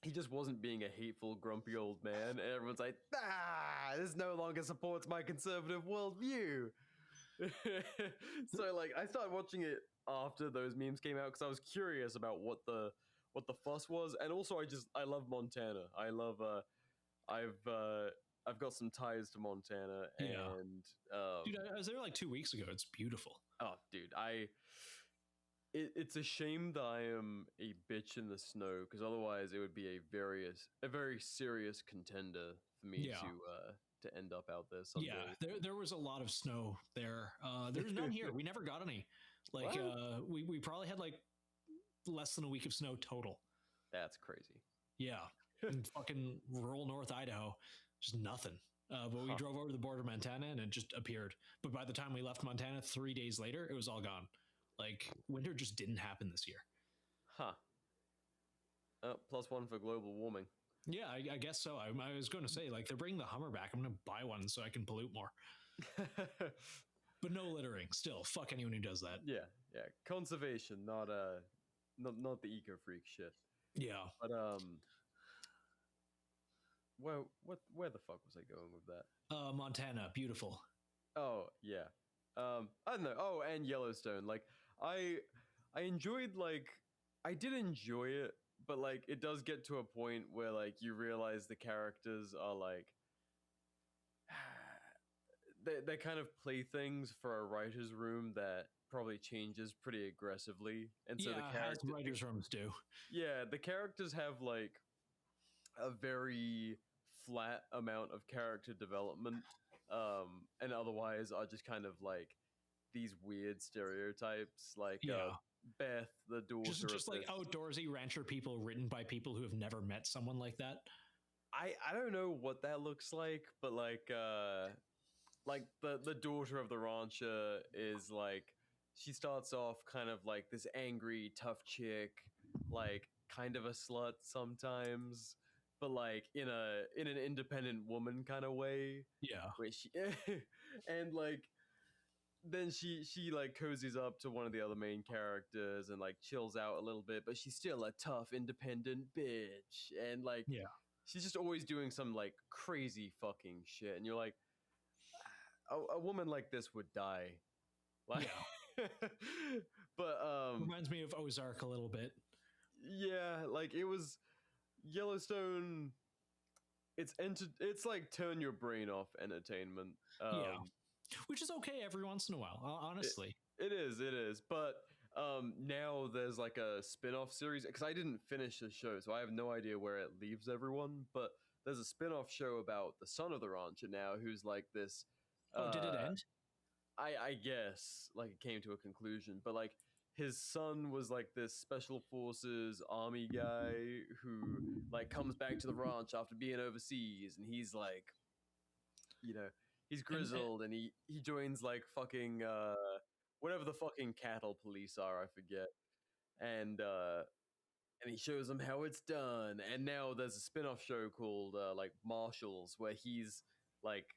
he just wasn't being a hateful, grumpy old man, and everyone's like, this no longer supports my conservative worldview. So, like, I started watching it after those memes came out because I was curious about what the fuss was, and also I love Montana. I love I've got some ties to Montana, and dude, I was there like 2 weeks ago. It's beautiful. Oh, dude, It's a shame that I am a bitch in the snow, because otherwise it would be a very serious contender for me to end up out there someday. Yeah, there was a lot of snow there. There's none here. We never got any. Like we probably had like less than a week of snow total. That's crazy. Yeah, in fucking rural North Idaho, just nothing. But we drove over the border of Montana and it just appeared. But by the time we left Montana 3 days later, it was all gone. Like, winter just didn't happen this year. Huh. +1 for global warming. Yeah, I guess so. I was going to say, like, they're bringing the Hummer back. I'm going to buy one so I can pollute more. But no littering. Still, fuck anyone who does that. Yeah. Conservation, not the eco-freak shit. Yeah. But, where the fuck was I going with that? Montana, beautiful. Oh yeah. I don't know. Oh, and Yellowstone. Like I enjoyed like I did enjoy it, but like it does get to a point where like you realize the characters are like they're kind of playthings for a writer's room that probably changes pretty aggressively. And so the Yeah, as character writers' rooms do. yeah, the characters have like a very flat amount of character development, and otherwise are just kind of like these weird stereotypes, like Yeah. Beth, the daughter Just of like this. outdoorsy rancher people written by people who have never met someone like that. I don't know what that looks like, but like the daughter of the rancher is like she starts off kind of like this angry, tough chick, like kind of a slut sometimes, but like in an independent woman kind of way. Yeah. Where she and like then she like cozies up to one of the other main characters and like chills out a little bit, but she's still a tough, independent bitch. And like Yeah. she's just always doing some like crazy fucking shit. And you're like, a woman like this would die. Like, Yeah. but Reminds me of Ozark a little bit. yeah, like it was Yellowstone. It's like turn your brain off entertainment. Yeah. Which is okay every once in a while, honestly. It is. But now there's like a spin-off series because I didn't finish the show, so I have no idea where it leaves everyone. But there's a spin-off show about the son of the rancher now, who's like this. Oh, did it end? I guess like it came to a conclusion, but like his son was like this special forces army guy who like comes back to the ranch after being overseas, and he's like, you know, he's grizzled, and he joins like fucking whatever the fucking cattle police are, I forget, and he shows them how it's done. And now there's a spin-off show called like Marshals, where he's like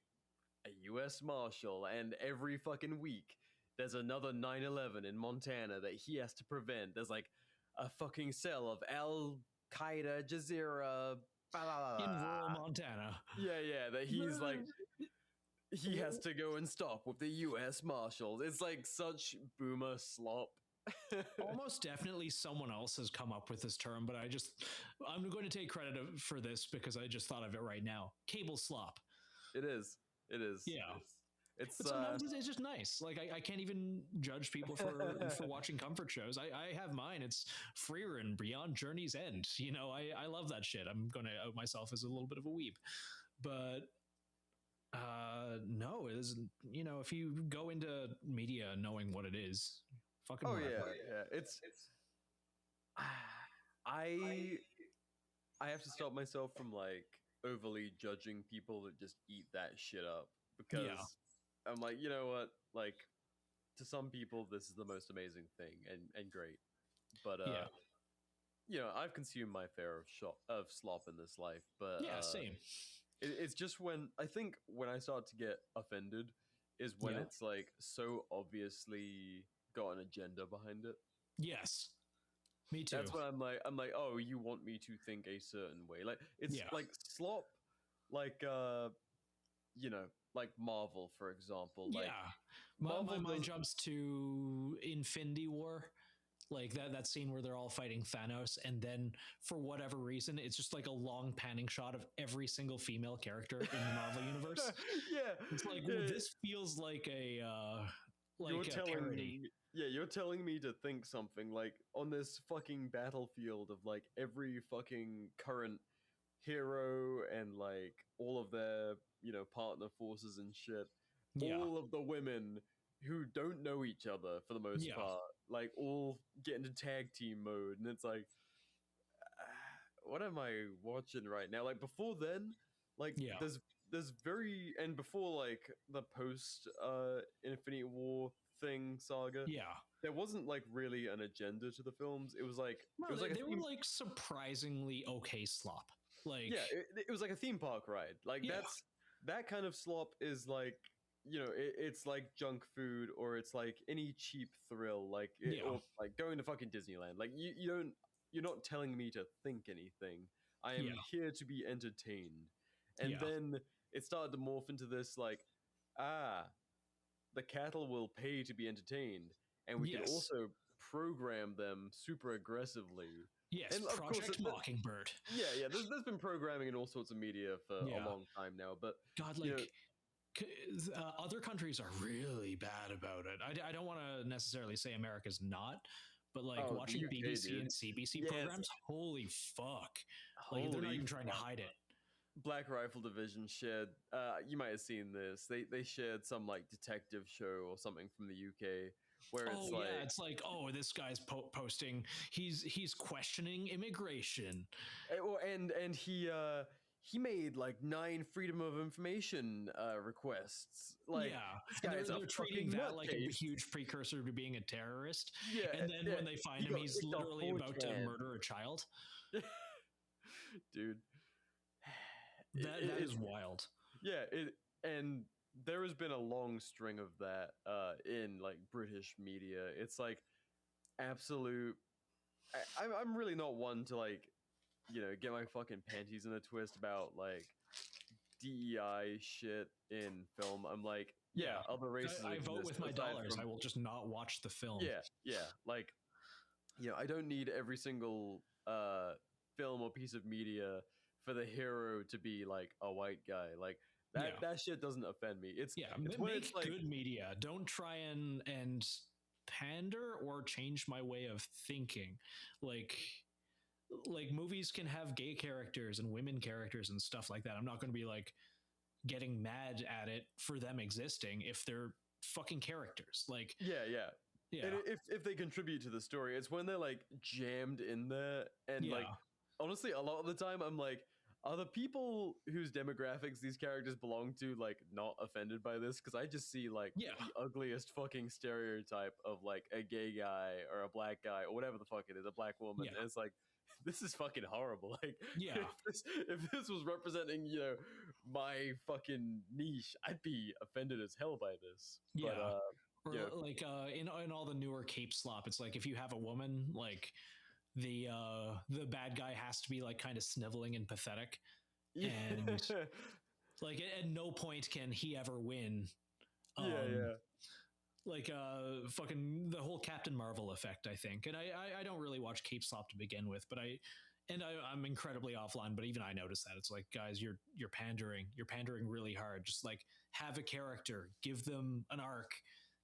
a U.S. Marshal, and every fucking week there's another 9/11 in Montana that he has to prevent. There's like a fucking cell of Al Qaeda, Jazeera, blah, blah, blah, In rural Montana. Yeah, that he's like, he has to go and stop with the U.S. Marshals. It's like such boomer slop. Almost definitely someone else has come up with this term, but I'm going to take credit for this because I just thought of it right now. Cable slop. It is. Yeah. It's sometimes it's just nice. Like I can't even judge people for watching comfort shows. I have mine. It's Freer and Beyond Journey's End. You know, I love that shit. I'm going to out myself as a little bit of a weeb, but no, it isn't. You know, if you go into media knowing what it is, fucking yeah. It's I have to stop myself from like overly judging people that just eat that shit up, because I'm like, you know what, like to some people this is the most amazing thing and great, but you know, I've consumed my fair of slop in this life, but same. It's just when I start to get offended is when it's like so obviously got an agenda behind it. Yes. Me too. That's what I'm like, oh, you want me to think a certain way. Like it's like slop, like you know, like Marvel, for example. Like, my mind jumps to Infinity War. Like that scene where they're all fighting Thanos, and then for whatever reason, it's just like a long panning shot of every single female character in the Marvel universe. It's like this feels like a parody. You're telling me to think something like on this fucking battlefield of like every fucking current hero and like all of their, you know, partner forces and shit. All of the women who don't know each other for the most part, like all get into tag team mode, and it's like, what am I watching right now? Like before then, like there's very, and before like the post Infinity War thing saga, there wasn't like really an agenda to the films. It was like they were like surprisingly okay slop. Like it was like a theme park ride. Like that kind of slop is like, you know, it's like junk food, or it's like any cheap thrill, like or like going to fucking Disneyland. Like you're not telling me to think anything. I am here to be entertained. And then it started to morph into this like, the cattle will pay to be entertained, and we can also program them super aggressively. Yes, and of Project course, Mockingbird. Yeah. There's been programming in all sorts of media for a long time now, but God, like. Other countries are really bad about it. I don't want to necessarily say America's not, but like watching UK, BBC and CBC programs, holy fuck. Like they're not even trying to hide it. Black Rifle Division shared, you might have seen this, they shared some like detective show or something from the UK where it's like, oh, this guy's posting, he's questioning immigration. And he made like 9 Freedom of Information requests. Like, they're treating that like a huge precursor to being a terrorist. And then when they find him, he's literally about to murder a child. Dude, that is wild. And there has been a long string of that in like British media. It's like absolute. I'm really not one to like, get my fucking panties in a twist about like DEI shit in film. I'm like, other races. I vote with my dollars. I will just not watch the film. Like, I don't need every single film or piece of media for the hero to be like a white guy. Like that shit doesn't offend me. It's when it's like good media. Don't try and pander or change my way of thinking. Like movies can have gay characters and women characters and stuff like that. I'm not going to be like getting mad at it for them existing if they're fucking characters. Like and if they contribute to the story, it's when they're like jammed in there. And like honestly, a lot of the time I'm like, are the people whose demographics these characters belong to like not offended by this? Because I just see like the ugliest fucking stereotype of like a gay guy or a black guy or whatever the fuck it is, a black woman. And it's like, this is fucking horrible. Like, if this was representing, my fucking niche, I'd be offended as hell by this. But, like in all the newer cape slop, it's like if you have a woman, like the bad guy has to be like kind of sniveling and pathetic, and like at no point can he ever win. Like fucking the whole Captain Marvel effect, I think. And I don't really watch cape slop to begin with, but I'm incredibly offline, but even I notice that. It's like, guys, you're pandering really hard. Just like have a character, give them an arc.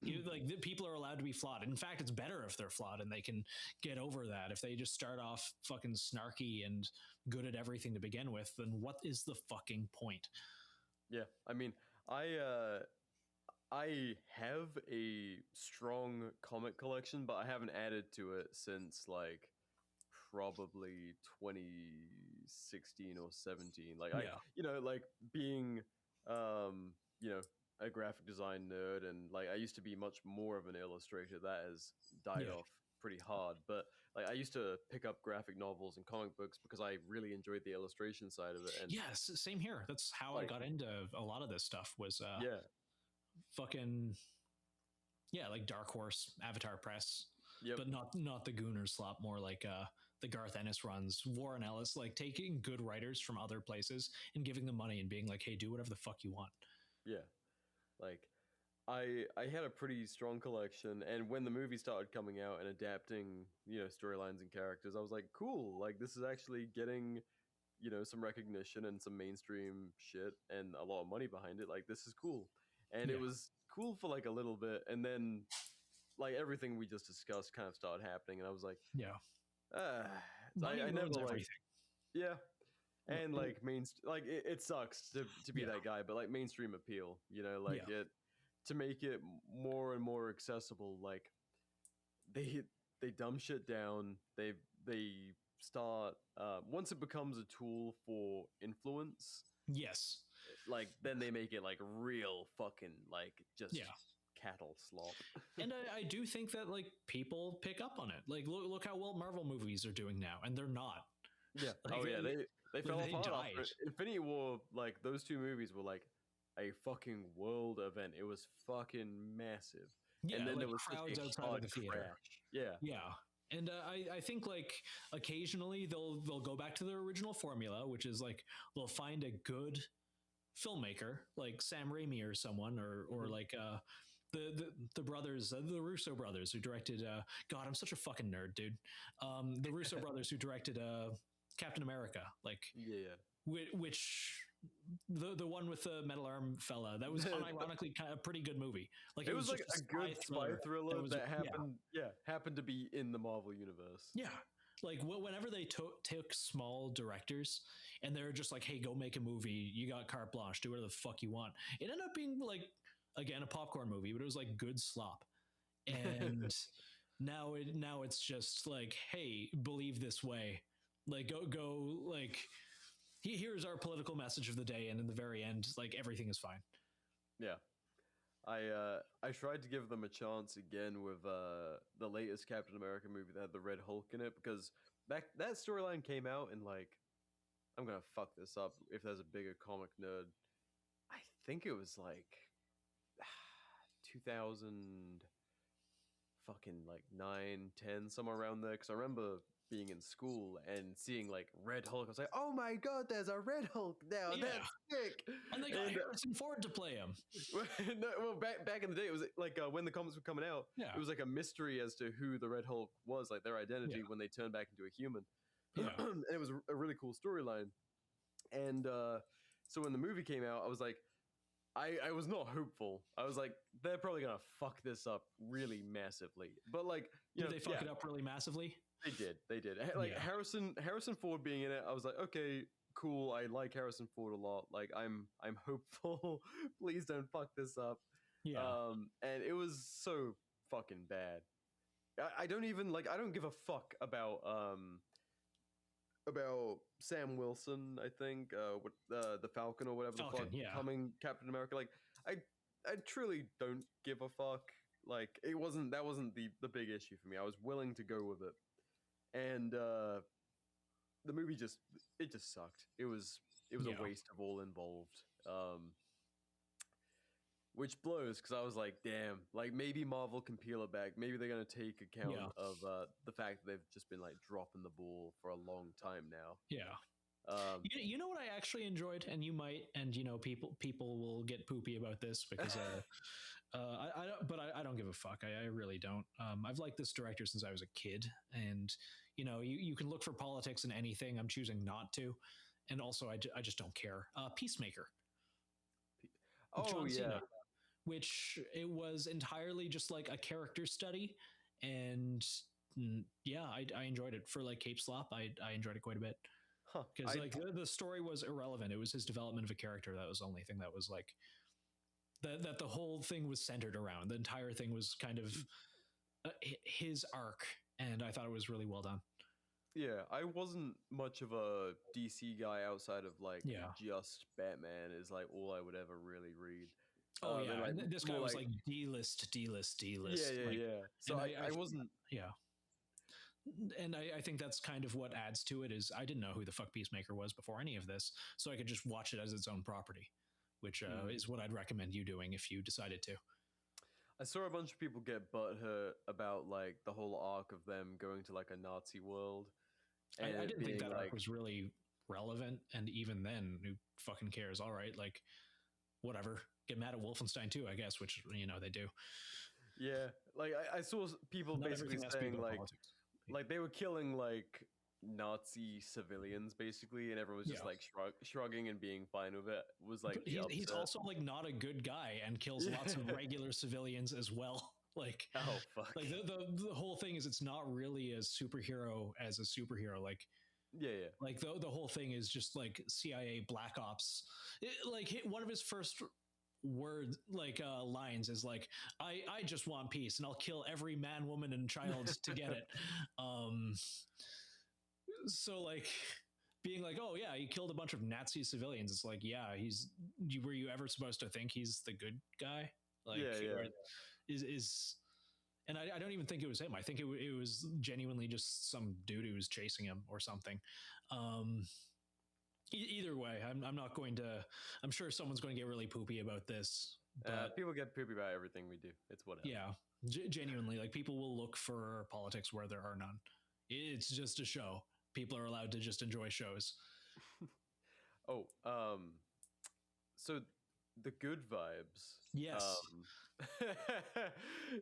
Like the people are allowed to be flawed. In fact, it's better if they're flawed and they can get over that. If they just start off fucking snarky and good at everything to begin with, then what is the fucking point? Yeah, I mean, I have a strong comic collection, but I haven't added to it since like probably 2016 or 17. Like like being a graphic design nerd, and like I used to be much more of an illustrator. That has died off pretty hard, but like I used to pick up graphic novels and comic books because I really enjoyed the illustration side of it. And yes, same here. That's how I got into a lot of this stuff was fucking like Dark Horse, Avatar Press, but not the Gooner slop, more like the Garth Ennis runs, Warren Ellis, like taking good writers from other places and giving them money and being like, hey, do whatever the fuck you want. Like I had a pretty strong collection, and when the movie started coming out and adapting, storylines and characters, I was like, cool, like this is actually getting, some recognition and some mainstream shit and a lot of money behind it. Like, this is cool. And it was cool for like a little bit, and then like everything we just discussed kind of started happening, and I was like, I never like, and like it sucks to be that guy, but like mainstream appeal, it to make it more and more accessible. Like they dumb shit down. They start once it becomes a tool for influence. Yes. Like then they make it like real fucking like just cattle slop. And I do think that like people pick up on it. Like look how well Marvel movies are doing now, and they're not. Yeah. Like, they fell apart after Infinity War. Like those two movies were like a fucking world event. It was fucking massive. Yeah, and then like there was crowds outside of the theater. Yeah. And I think like occasionally they'll go back to their original formula, which is like they'll find a good filmmaker like Sam Raimi or someone, or like the brothers, the Russo brothers who directed. God, I'm such a fucking nerd, dude. The Russo brothers who directed Captain America, like Yeah. which the one with the metal arm fella, that was unironically kind of a pretty good movie. Like it was like just a good spy thriller that happened. Yeah. Happened to be in the Marvel universe. Yeah. Like whenever they took small directors and they're just like, hey, go make a movie, you got carte blanche, do whatever the fuck you want. It ended up being like, again, a popcorn movie, but it was like good slop. And now it's just like, hey, believe this way. Like go like, here's our political message of the day, and in the very end, like everything is fine. Yeah. I tried to give them a chance again with the latest Captain America movie that had the Red Hulk in it, because that storyline came out in, like, I'm gonna fuck this up if there's a bigger comic nerd, I think it was like 2000 fucking like 9, 10, somewhere around there, because I remember being in school and seeing like Red Hulk. I was like, oh my god, there's a Red Hulk now. Yeah. That's sick. And they got Harrison Ford to play him. Well, back in the day, it was like when the comics were coming out, it was like a mystery as to who the Red Hulk was, like their identity when they turned back into a human. And it was a really cool storyline. And so when the movie came out, I was like, I was not hopeful. I was like, they're probably gonna fuck this up really massively. But like, did they fuck it up really massively? They did. Like Harrison Ford being in it, I was like, okay, cool. I like Harrison Ford a lot. Like, I'm hopeful. Please don't fuck this up. Yeah. And it was so fucking bad. I don't even like. I don't give a fuck about Sam Wilson. I think with the Falcon or whatever the fuck becoming Captain America. Like, I truly don't give a fuck. Like, that wasn't the big issue for me. I was willing to go with it. And the movie just sucked. It was a waste of all involved, which blows, because I was like, damn, like maybe Marvel can peel it back. Maybe they're gonna take account of the fact that they've just been like dropping the ball for a long time now. Yeah. You know what I actually enjoyed, and you might, and people will get poopy about this because I don't give a fuck. I really don't. I've liked this director since I was a kid, and you can look for politics in anything. I'm choosing not to, and also I just don't care. Peacemaker. John Cena, which it was entirely just like a character study, and I enjoyed it for like Cape Slop. I enjoyed it quite a bit. Because like the story was irrelevant. It was his development of a character. That was the only thing that was like that the whole thing was centered around. The entire thing was kind of his arc, and I thought it was really well done. Yeah, I wasn't much of a DC guy outside of like just Batman is like all I would ever really read. Oh yeah, and this guy was like D-list. Yeah. So I wasn't. Yeah. And I think that's kind of what adds to it is I didn't know who the fuck Peacemaker was before any of this, so I could just watch it as its own property, which is what I'd recommend you doing if you decided to. I saw a bunch of people get butthurt about like the whole arc of them going to like a Nazi world. And I didn't think that arc was really relevant, and even then, who fucking cares? All right, like whatever. Get mad at Wolfenstein too, I guess, which they do. Yeah, like I saw people basically saying like they were killing like Nazi civilians basically, and everyone was just like shrugging and being fine with it. Was like he's also like not a good guy and kills lots of regular civilians as well. Like, oh fuck! Like the whole thing is it's not really a superhero as a superhero. Like, like the whole thing is just like CIA Black Ops. One of his first word lines is like, I just want peace and I'll kill every man, woman, and child to get it. So like being like, oh yeah, he killed a bunch of Nazi civilians. It's like, yeah, were you ever supposed to think he's the good guy? Like, and I don't even think it was him. I think it was genuinely just some dude who was chasing him or something. Either way, I'm not going to. I'm sure someone's going to get really poopy about this. But people get poopy about everything we do. It's whatever. Yeah, genuinely, like people will look for politics where there are none. It's just a show. People are allowed to just enjoy shows. So the good vibes. Yes.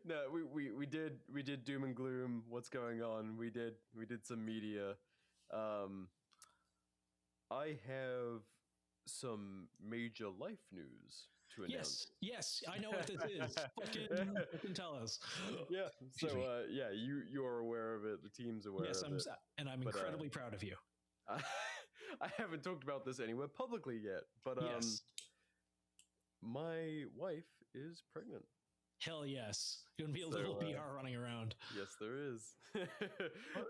No, we did doom and gloom. What's going on? We did some media. I have some major life news to announce. Yes, I know what this is. fucking tell us. Yeah. Excuse me. So yeah, you are aware of it. The team's aware Yes, of it. and I'm incredibly proud of you. I haven't talked about this anywhere publicly yet, but Yes. my wife is pregnant. Hell yes. You're gonna be a little BR running around. Yes, there is.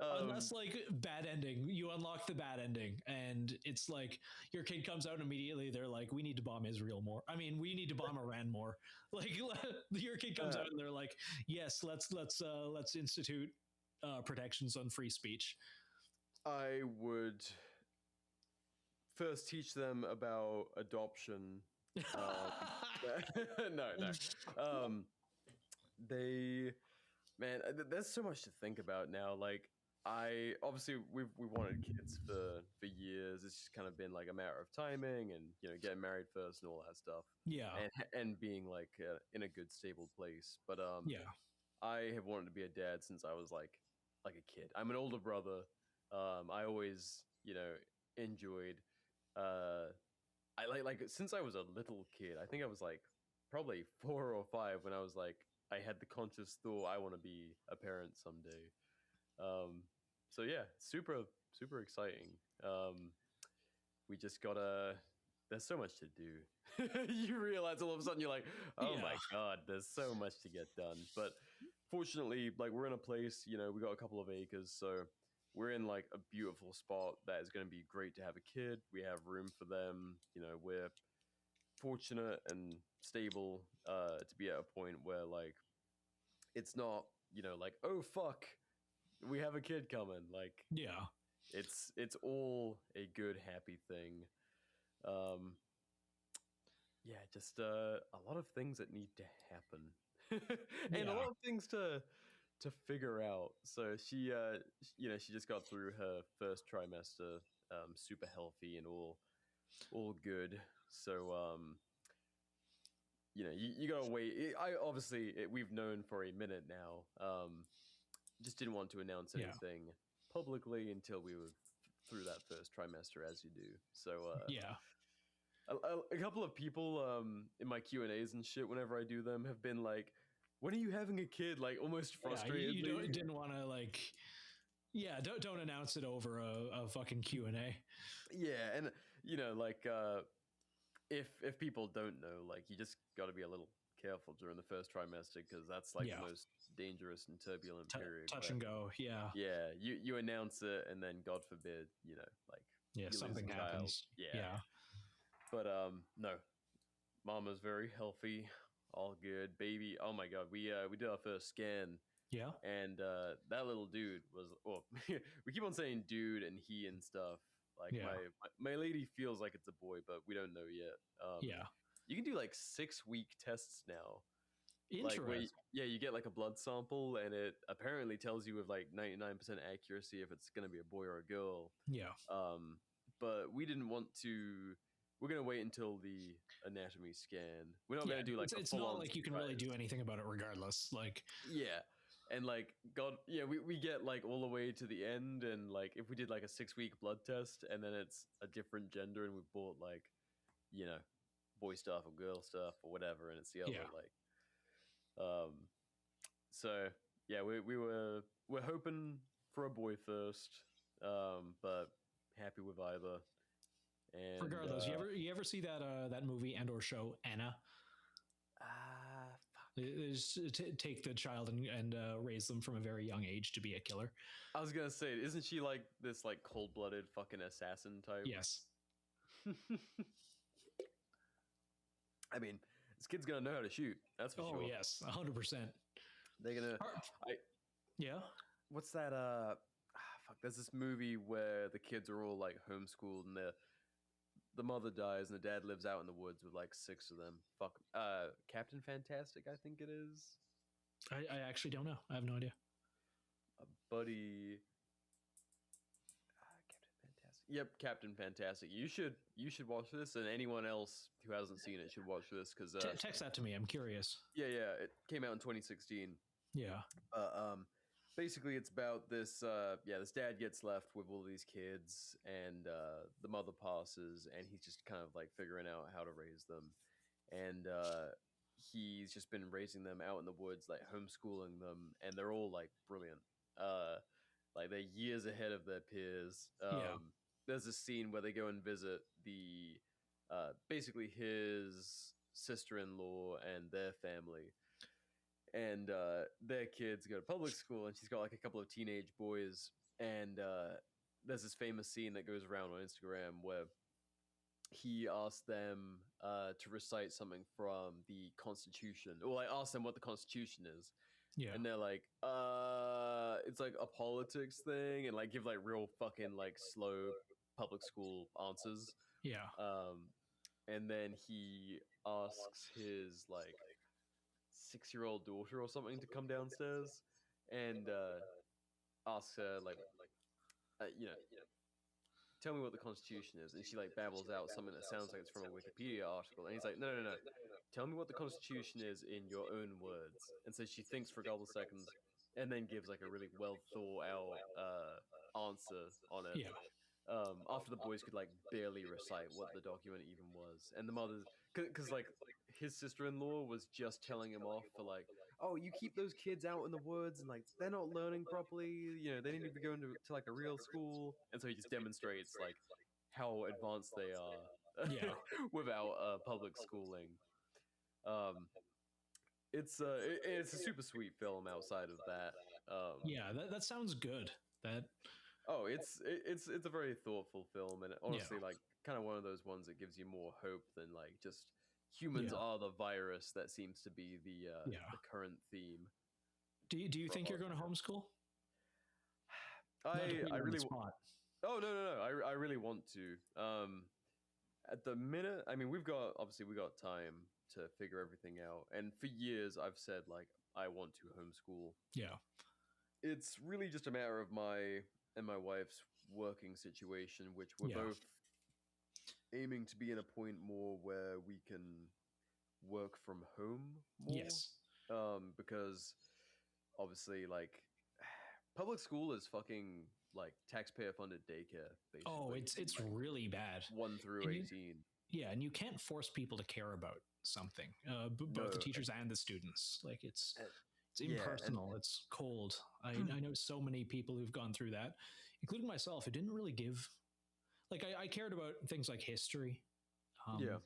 Unless like bad ending, you unlock the bad ending, and it's like your kid comes out and immediately they're like, "We need to bomb Israel more. I mean, we need to bomb Iran more." Like your kid comes out and they're like, "Yes, let's institute protections on free speech." I would first teach them about adoption. No. There's so much to think about now. Like, we've wanted kids for years. It's just kind of been like a matter of timing, and getting married first and all that stuff. Yeah, and being like in a good stable place. But yeah, I have wanted to be a dad since I was like a kid. I'm an older brother. I always enjoyed. I like since I was a little kid. I think I was like probably 4 or 5 when I was like, I had the conscious thought I want to be a parent someday. So yeah, super exciting. We just gotta. There's so much to do. You realize all of a sudden you're like, oh my god, there's so much to get done. But fortunately, like we're in a place, we got a couple of acres, so we're in like a beautiful spot that is going to be great to have a kid. We have room for them. We're fortunate and stable to be at a point where like it's not like, oh fuck, we have a kid coming. Like it's all a good happy thing. Just a lot of things that need to happen and a lot of things to figure out. So she just got through her first trimester, super healthy and all good. So you gotta wait. We've known for a minute now. Just didn't want to announce anything publicly until we were through that first trimester, as you do. So a couple of people in my Q&As and shit, whenever I do them, have been like, when are you having a kid? Like almost frustrated. You didn't want to like, don't announce it over a fucking Q&A. Yeah, and like if people don't know, like you just got to be a little careful during the first trimester, because that's like the most dangerous and turbulent period. Touch and go. Yeah. You announce it, and then God forbid, like something happens. Yeah. But no, Mama's very healthy, all good. Baby, oh my god, we did our first scan. Yeah. And that little dude was, well, we keep on saying dude and he and stuff. Like my lady feels like it's a boy, but we don't know yet. You can do like 6-week tests now. Interesting. Like you get like a blood sample, and it apparently tells you with like 99% accuracy if it's gonna be a boy or a girl. Yeah. But we didn't want to. We're gonna wait until the anatomy scan. We're not gonna do like. It's not like you can really do anything about it, regardless. Like. Yeah. And like God, we get like all the way to the end, and like if we did like a 6-week blood test, and then it's a different gender, and we bought like, boy stuff or girl stuff or whatever, and it's the other like, so yeah, we're hoping for a boy first, but happy with either. And regardless, you ever see that movie and or show Anna? Is to take the child and raise them from a very young age to be a killer. I was gonna say, isn't she like this like cold-blooded fucking assassin type? Yes. I mean, this kid's gonna know how to shoot. That's for sure. Oh yes, 100%. They're gonna. Yeah. What's that? Fuck. There's this movie where the kids are all like homeschooled, and the mother dies, and the dad lives out in the woods with like 6 of them. Fuck. Captain Fantastic, I think it is. I actually don't know. I have no idea. A buddy. Captain Fantastic. Yep, Captain Fantastic. You should watch this, and anyone else who hasn't seen it should watch this because text that to me. I'm curious. Yeah, it came out in 2016. Yeah. Basically, it's about this. This dad gets left with all these kids, and the mother passes, and he's just kind of like figuring out how to raise them, and he's just been raising them out in the woods, like homeschooling them, and they're all like brilliant. Like they're years ahead of their peers. There's a scene where they go and visit the basically his sister-in-law and their family, and their kids go to public school, and she's got like a couple of teenage boys, and there's this famous scene that goes around on Instagram where he asked them to recite something from the Constitution, or I asked them what the Constitution is. Yeah. And they're like, it's like a politics thing, and like give like real fucking like slow public school answers. Yeah. And then he asks his like 6-year-old daughter or something to come downstairs and asks her like, tell me what the Constitution is. And she like babbles out something that sounds like it's from a Wikipedia article. And he's like, no. Tell me what the Constitution is in your own words. And so she thinks for a couple of seconds and then gives like a really well thought out answer on it. Yeah. After the boys could like barely recite what the document even was. And the mother, because like his sister-in-law was just telling him off for like, oh, you keep those kids out in the woods and like they're not learning properly, you know, they need to be going to like a real school. And so he just demonstrates like how advanced they are without public schooling. It's a super sweet film outside of that. That sounds good. It's a very thoughtful film, and honestly, like kind of one of those ones that gives you more hope than like just humans are the virus that seems to be the current theme. Do you think you're going to homeschool? I really Oh no. I really want to. At the minute, I mean, we got time to figure everything out, and for years I've said like I want to homeschool. Yeah. It's really just a matter of my and my wife's working situation, which we're both aiming to be in a point more where we can work from home more. Yes. Because obviously, like, public school is fucking like taxpayer funded daycare. Basically. Oh, it's like, really bad. 1 through 18. And you can't force people to care about something. Both the teachers and the students. Like it's impersonal. It's cold. I know so many people who've gone through that, including myself. It didn't really give. Like I cared about things like history. Didn't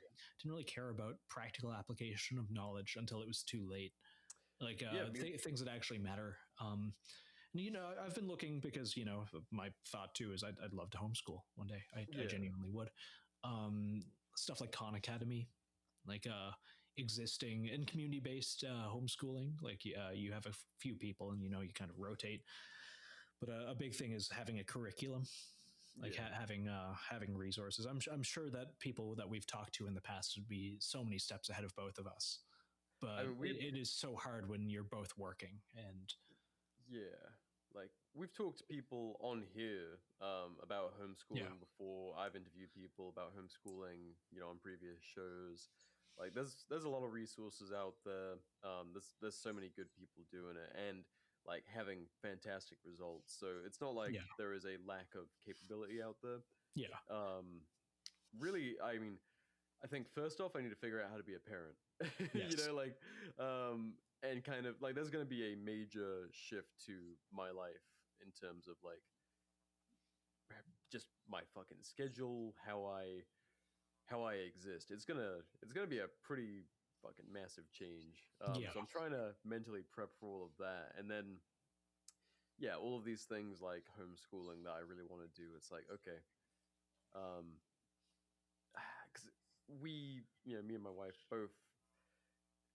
really care about practical application of knowledge until it was too late. Like things that actually matter. And I've been looking because my thought too is I'd love to homeschool one day. I genuinely would. Stuff like Khan Academy, like existing and community-based homeschooling. Like you have a few people and you kind of rotate. But a big thing is having a curriculum, like having resources. I'm sure that people that we've talked to in the past would be so many steps ahead of both of us. But it is so hard when you're both working and like we've talked to people on here about homeschooling before. I've interviewed people about homeschooling, on previous shows. Like there's a lot of resources out there. There's so many good people doing it and like having fantastic results. So it's not like there is a lack of capability out there. Really, I mean, I think first off, I need to figure out how to be a parent. Yes. And kind of like there's going to be a major shift to my life in terms of like just my fucking schedule, how I exist. It's gonna be a pretty fucking massive change. So I'm trying to mentally prep for all of that, and then all of these things like homeschooling that I really want to do. It's like okay, because me and my wife both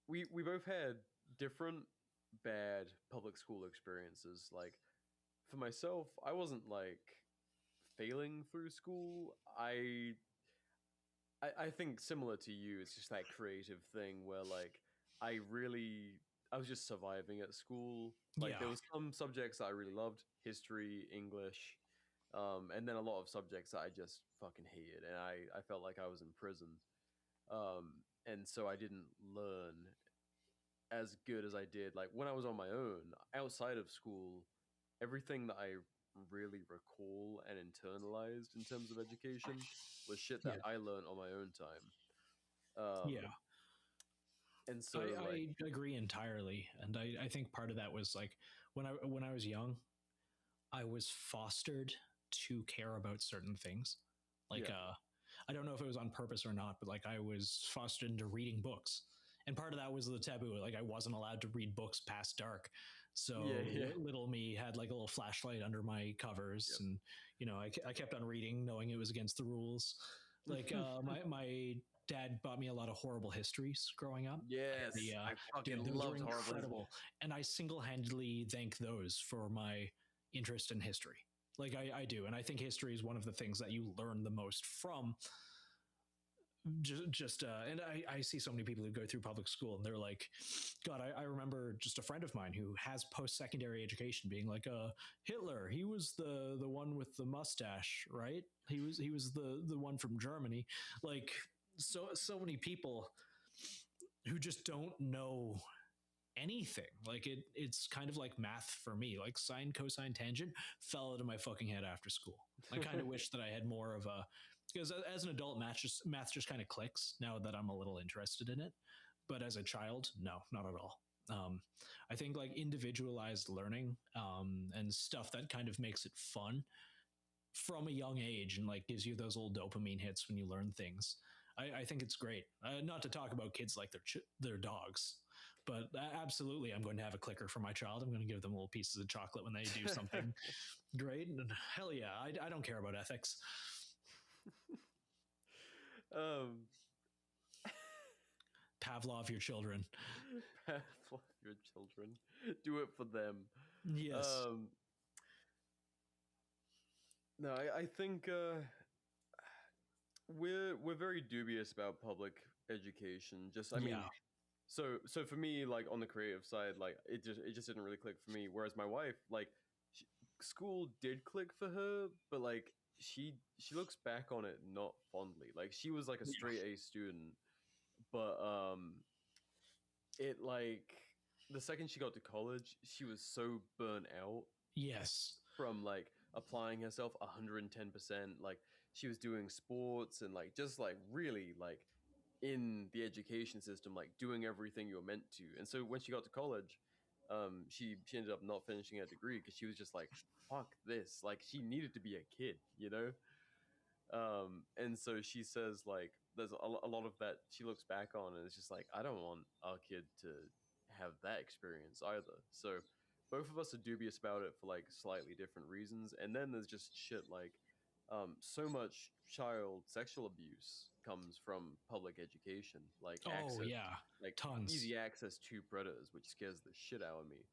we both had different bad public school experiences. Like for myself, I wasn't like failing through school. I think similar to you, it's just that creative thing where like I was just surviving at school. Like there was some subjects that I really loved, history, English, And then a lot of subjects that I just fucking hated, and I felt like I was in prison. And so I didn't learn as good as I did like when I was on my own outside of school. Everything that I really recall and internalized in terms of education was shit that Yeah. I learned on my own time. Yeah. And so like I agree entirely, and I think part of that was like when I was young, I was fostered to care about certain things. Like yeah. I don't know if it was on purpose or not, but like I was fostered into reading books. And part of that was the taboo. Like I wasn't allowed to read books past dark. So Yeah. little me had like a little flashlight under my covers. Yep. And, you know, I kept on reading knowing it was against the rules. Like my dad bought me a lot of horrible histories growing up. Yes, I fucking Those loved were horrible incredible. And I single-handedly thank those for my interest in history. Like I do. And I think history is one of the things that you learn the most from. And I see so many people who go through public school and they're like, God, I remember just a friend of mine who has post-secondary education being like, Hitler, he was the one with the mustache, right? He was the one from Germany. Like so many people who just don't know anything. Like it's kind of like math for me. Like sine, cosine, tangent fell out of my fucking head after school. I kind of wish that I had more of a, because as an adult, math just kind of clicks now that I'm a little interested in it. But as a child, no, not at all. I think like individualized learning and stuff that kind of makes it fun from a young age and like gives you those little dopamine hits when you learn things. I think it's great. Not to talk about kids like their dogs, but absolutely, I'm going to have a clicker for my child. I'm going to give them little pieces of chocolate when they do something great. And hell yeah, I don't care about ethics. Pavlov your children. Pavlov your children. Do it for them. Yes. No, I think we're very dubious about public education. Just I mean, so for me, like on the creative side, like it just didn't really click for me. Whereas my wife, like school did click for her, but like she looks back on it not fondly. Like she was like a straight A student, but it like the second she got to college, she was so burnt out. Yes. From like applying herself 110%. Like she was doing sports and like just like really like in the education system, like doing everything you were meant to. And so when she got to college, she ended up not finishing her degree because she was just like, fuck this. Like she needed to be a kid, you know? And so she says like there's a lot of that she looks back on and it's just like, I don't want our kid to have that experience either. So both of us are dubious about it for like slightly different reasons. And then there's just shit like so much child sexual abuse comes from public education, like like tons, easy access to predators, which scares the shit out of me.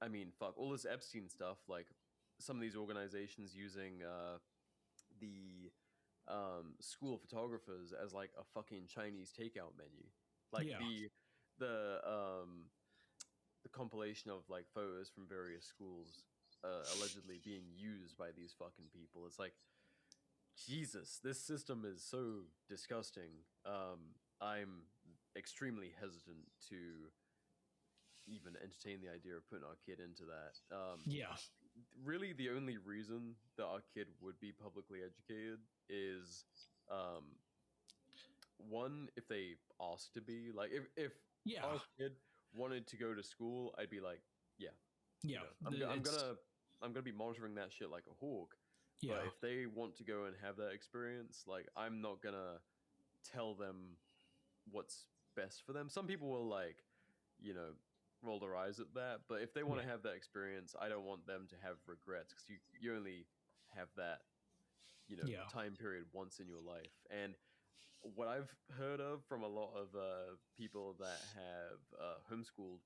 I mean, fuck all this Epstein stuff, like some of these organizations using the school photographers as like a fucking Chinese takeout menu, like the compilation of like photos from various schools allegedly being used by these fucking people. It's like, Jesus, this system is so disgusting. I'm extremely hesitant to even entertain the idea of putting our kid into that. Really the only reason that our kid would be publicly educated is one, if they ask to be, like if our kid wanted to go to school, I'd be like, I'm gonna be monitoring that shit like a hawk. But if they want to go and have that experience, like I'm not gonna tell them what's best for them. Some people will like, you know, roll their eyes at that, but if they want to have that experience, I don't want them to have regrets because you only have that, you know, time period once in your life. And what I've heard of from a lot of people that have homeschooled,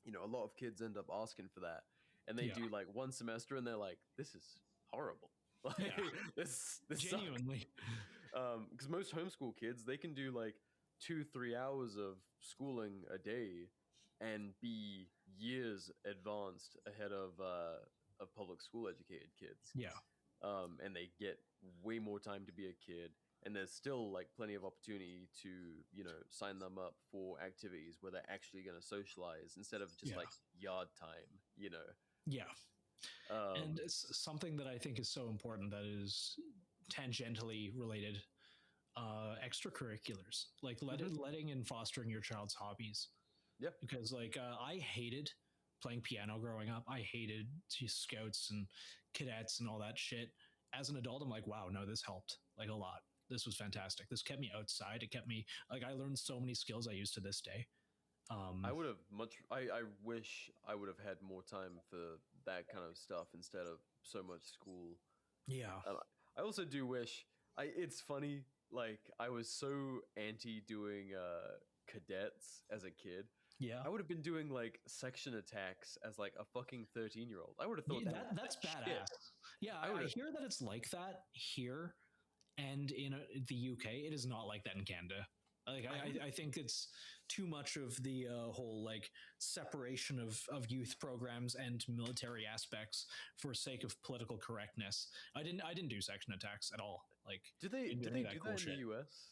you know, a lot of kids end up asking for that, and they do like one semester, and they're like, "This is horrible." Like, this genuinely, because most homeschool kids, they can do like 2-3 hours of schooling a day and be years advanced ahead of of public school educated kids. Yeah. And they get way more time to be a kid. And there's still like plenty of opportunity to, sign them up for activities where they're actually going to socialize instead of just like yard time, Yeah. And it's something that I think is so important that is tangentially related, extracurriculars, like letting and fostering your child's hobbies. Yeah. Because like I hated playing piano growing up. I hated scouts and cadets and all that shit. As an adult, I'm like, wow, no, this helped like a lot. This was fantastic. This kept me outside. It kept me like, I learned so many skills I use to this day. I would have I wish I would have had more time for that kind of stuff instead of so much school. Yeah. I also do wish it's funny. Like I was so anti doing cadets as a kid. Yeah. I would have been doing like section attacks as like a fucking 13-year-old. I would have thought that's badass. Yeah. I hear that it's like that here and in the UK. It is not like that in Canada. Like I think it's too much of the whole like separation of youth programs and military aspects for sake of political correctness. I didn't do section attacks at all. Like, do they do that in the US?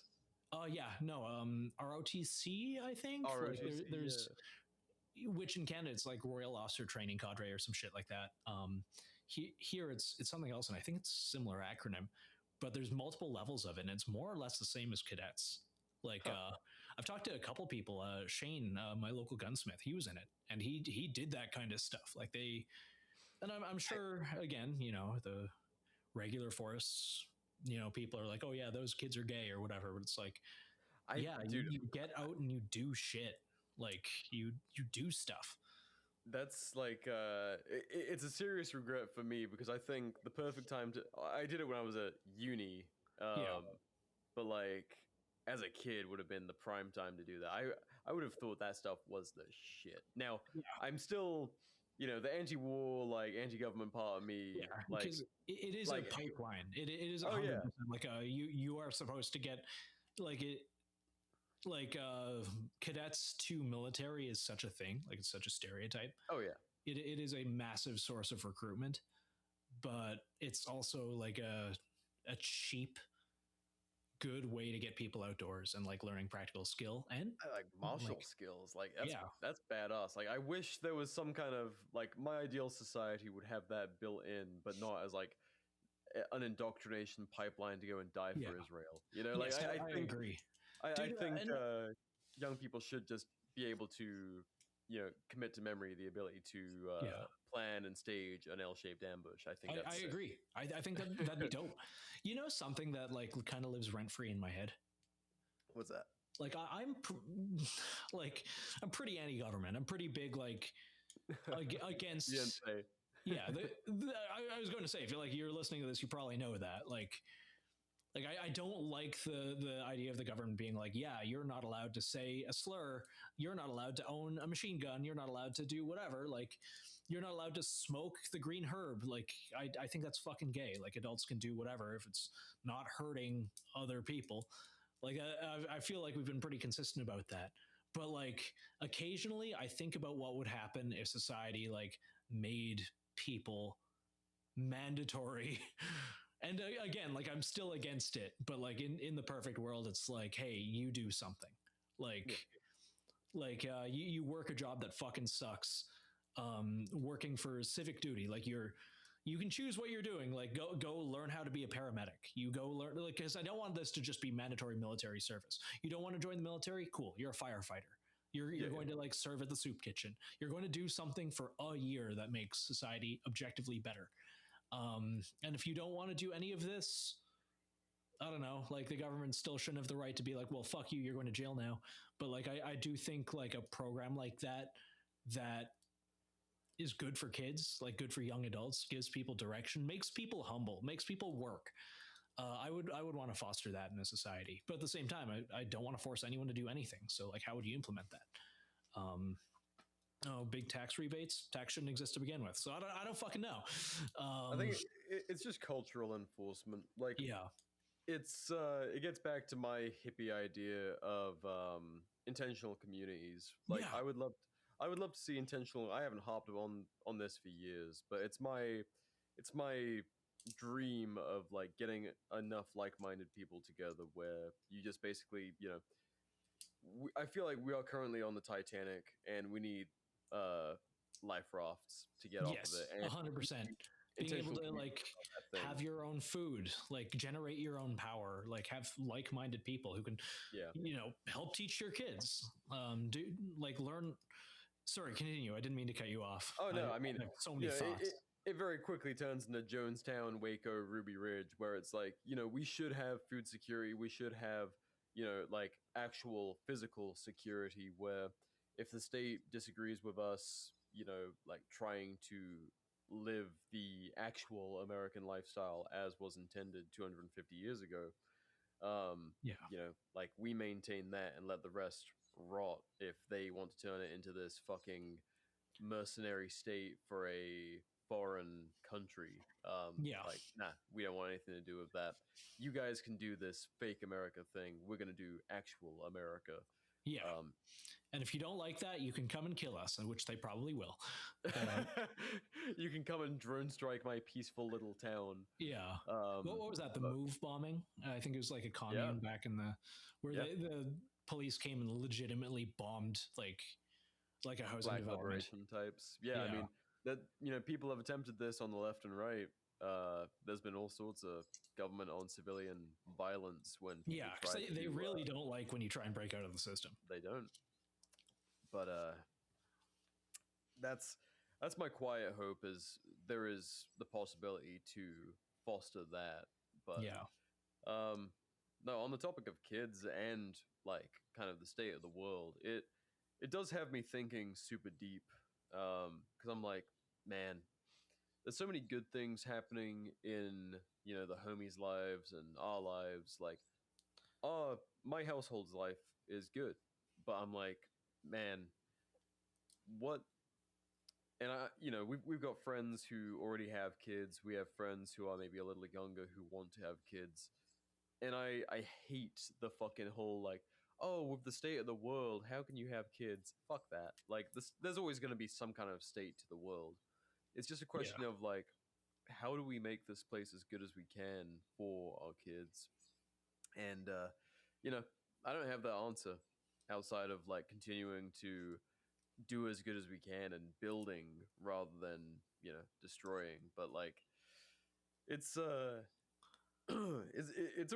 Yeah, no. ROTC, I think. ROTC, like there's which in Canada it's like Royal Officer Training Cadre or some shit like that. Here it's something else, and I think it's a similar acronym, but there's multiple levels of it, and it's more or less the same as cadets. Like I've talked to a couple people. Shane, my local gunsmith, he was in it, and he did that kind of stuff. Like and I'm sure again, the regular force, people are like, oh yeah, those kids are gay or whatever. But it's like, you get out and you do shit. Like you do stuff. That's like it's a serious regret for me because I think the perfect time I did it when I was at uni, but like as a kid would have been the prime time to do that. I would have thought that stuff was the shit. Now I'm still, the anti-war, like anti-government part of me, like because it is like a pipeline. It is 100% like you are supposed to get like it. Like cadets to military is such a thing. Like it's such a stereotype. Oh yeah, it is a massive source of recruitment, but it's also like a cheap, good way to get people outdoors and like learning practical skill and like martial skills. Like that's badass. Like I wish there was some kind of like my ideal society would have that built in, but not as like an indoctrination pipeline to go and die for Israel. Like I think, agree. I think young people should just be able to, commit to memory the ability to plan and stage an L-shaped ambush. I think I agree. I think that'd be dope. Something that like kind of lives rent free in my head. What's that? Like I'm pretty anti-government. I'm pretty big like against. Yeah, I was going to say, if you're listening to this, you probably know that. Like I don't like the idea of the government being like, yeah, you're not allowed to say a slur, you're not allowed to own a machine gun, you're not allowed to do whatever, like you're not allowed to smoke the green herb. Like I think that's fucking gay. Like adults can do whatever if it's not hurting other people. Like I feel like we've been pretty consistent about that. But like occasionally I think about what would happen if society like made people mandatory. And again, like I'm still against it, but like in the perfect world, it's like, hey, you do something. You work a job that fucking sucks. Working for civic duty, like you can choose what you're doing. Like go learn how to be a paramedic. You go learn, like, because I don't want this to just be mandatory military service. You don't want to join the military? Cool. You're a firefighter. You're going to like serve at the soup kitchen. You're going to do something for a year that makes society objectively better. And if you don't want to do any of this, I don't know, like the government still shouldn't have the right to be like, well, fuck you, you're going to jail now. But like, I do think like a program like that is good for kids, like good for young adults, gives people direction, makes people humble, makes people work. I would want to foster that in a society, but at the same time, I don't want to force anyone to do anything. So like, how would you implement that? Big tax rebates. Tax shouldn't exist to begin with. So I don't fucking know. I think it's just cultural enforcement. Like, it's it gets back to my hippie idea of intentional communities. Like, I would love I would love to see intentional. I haven't harped on this for years, but it's my dream of like getting enough like-minded people together where you just basically, you know, I feel like we are currently on the Titanic and we need life rafts to get off of it. Yes, 100%. Being able to like have your own food, like generate your own power, like have like-minded people who can, you know, help teach your kids. Do like learn. Sorry, continue. I didn't mean to cut you off. Oh no, I mean, I have so many thoughts. It very quickly turns into Jonestown, Waco, Ruby Ridge, where it's like, you know, we should have food security. We should have, you know, like actual physical security where if the state disagrees with us, you know, like trying to live the actual American lifestyle as was intended 250 years ago, you know, like we maintain that and let the rest rot if they want to turn it into this fucking mercenary state for a foreign country. Like, nah, we don't want anything to do with that. You guys can do this fake America thing. We're gonna do actual America. And if you don't like that, you can come and kill us, which they probably will. You can come and drone strike my peaceful little town. What was that? The Move bombing? I think it was like a commune back in where the police came and legitimately bombed like a housing Black development. liberation types. I mean that, you know, people have attempted this on the left and right. There's been all sorts of government on civilian violence when because they really don't like when you try and break out of the system. They don't. But that's my quiet hope, is there is the possibility to foster that. But no, on the topic of kids and like kind of the state of the world, it does have me thinking super deep, because I'm like, man, there's so many good things happening in, you know, the homies' lives and our lives. Like, my household's life is good, but I'm like, man, what? And I, you know, we've got friends who already have kids. We have friends who are maybe a little younger who want to have kids. And I hate the fucking whole like, oh, with the state of the world, how can you have kids? Fuck that. Like, there's always going to be some kind of state to the world. It's just a question of like, how do we make this place as good as we can for our kids? And, you know, I don't have that answer outside of like continuing to do as good as we can and building rather than, you know, destroying. But like, it's a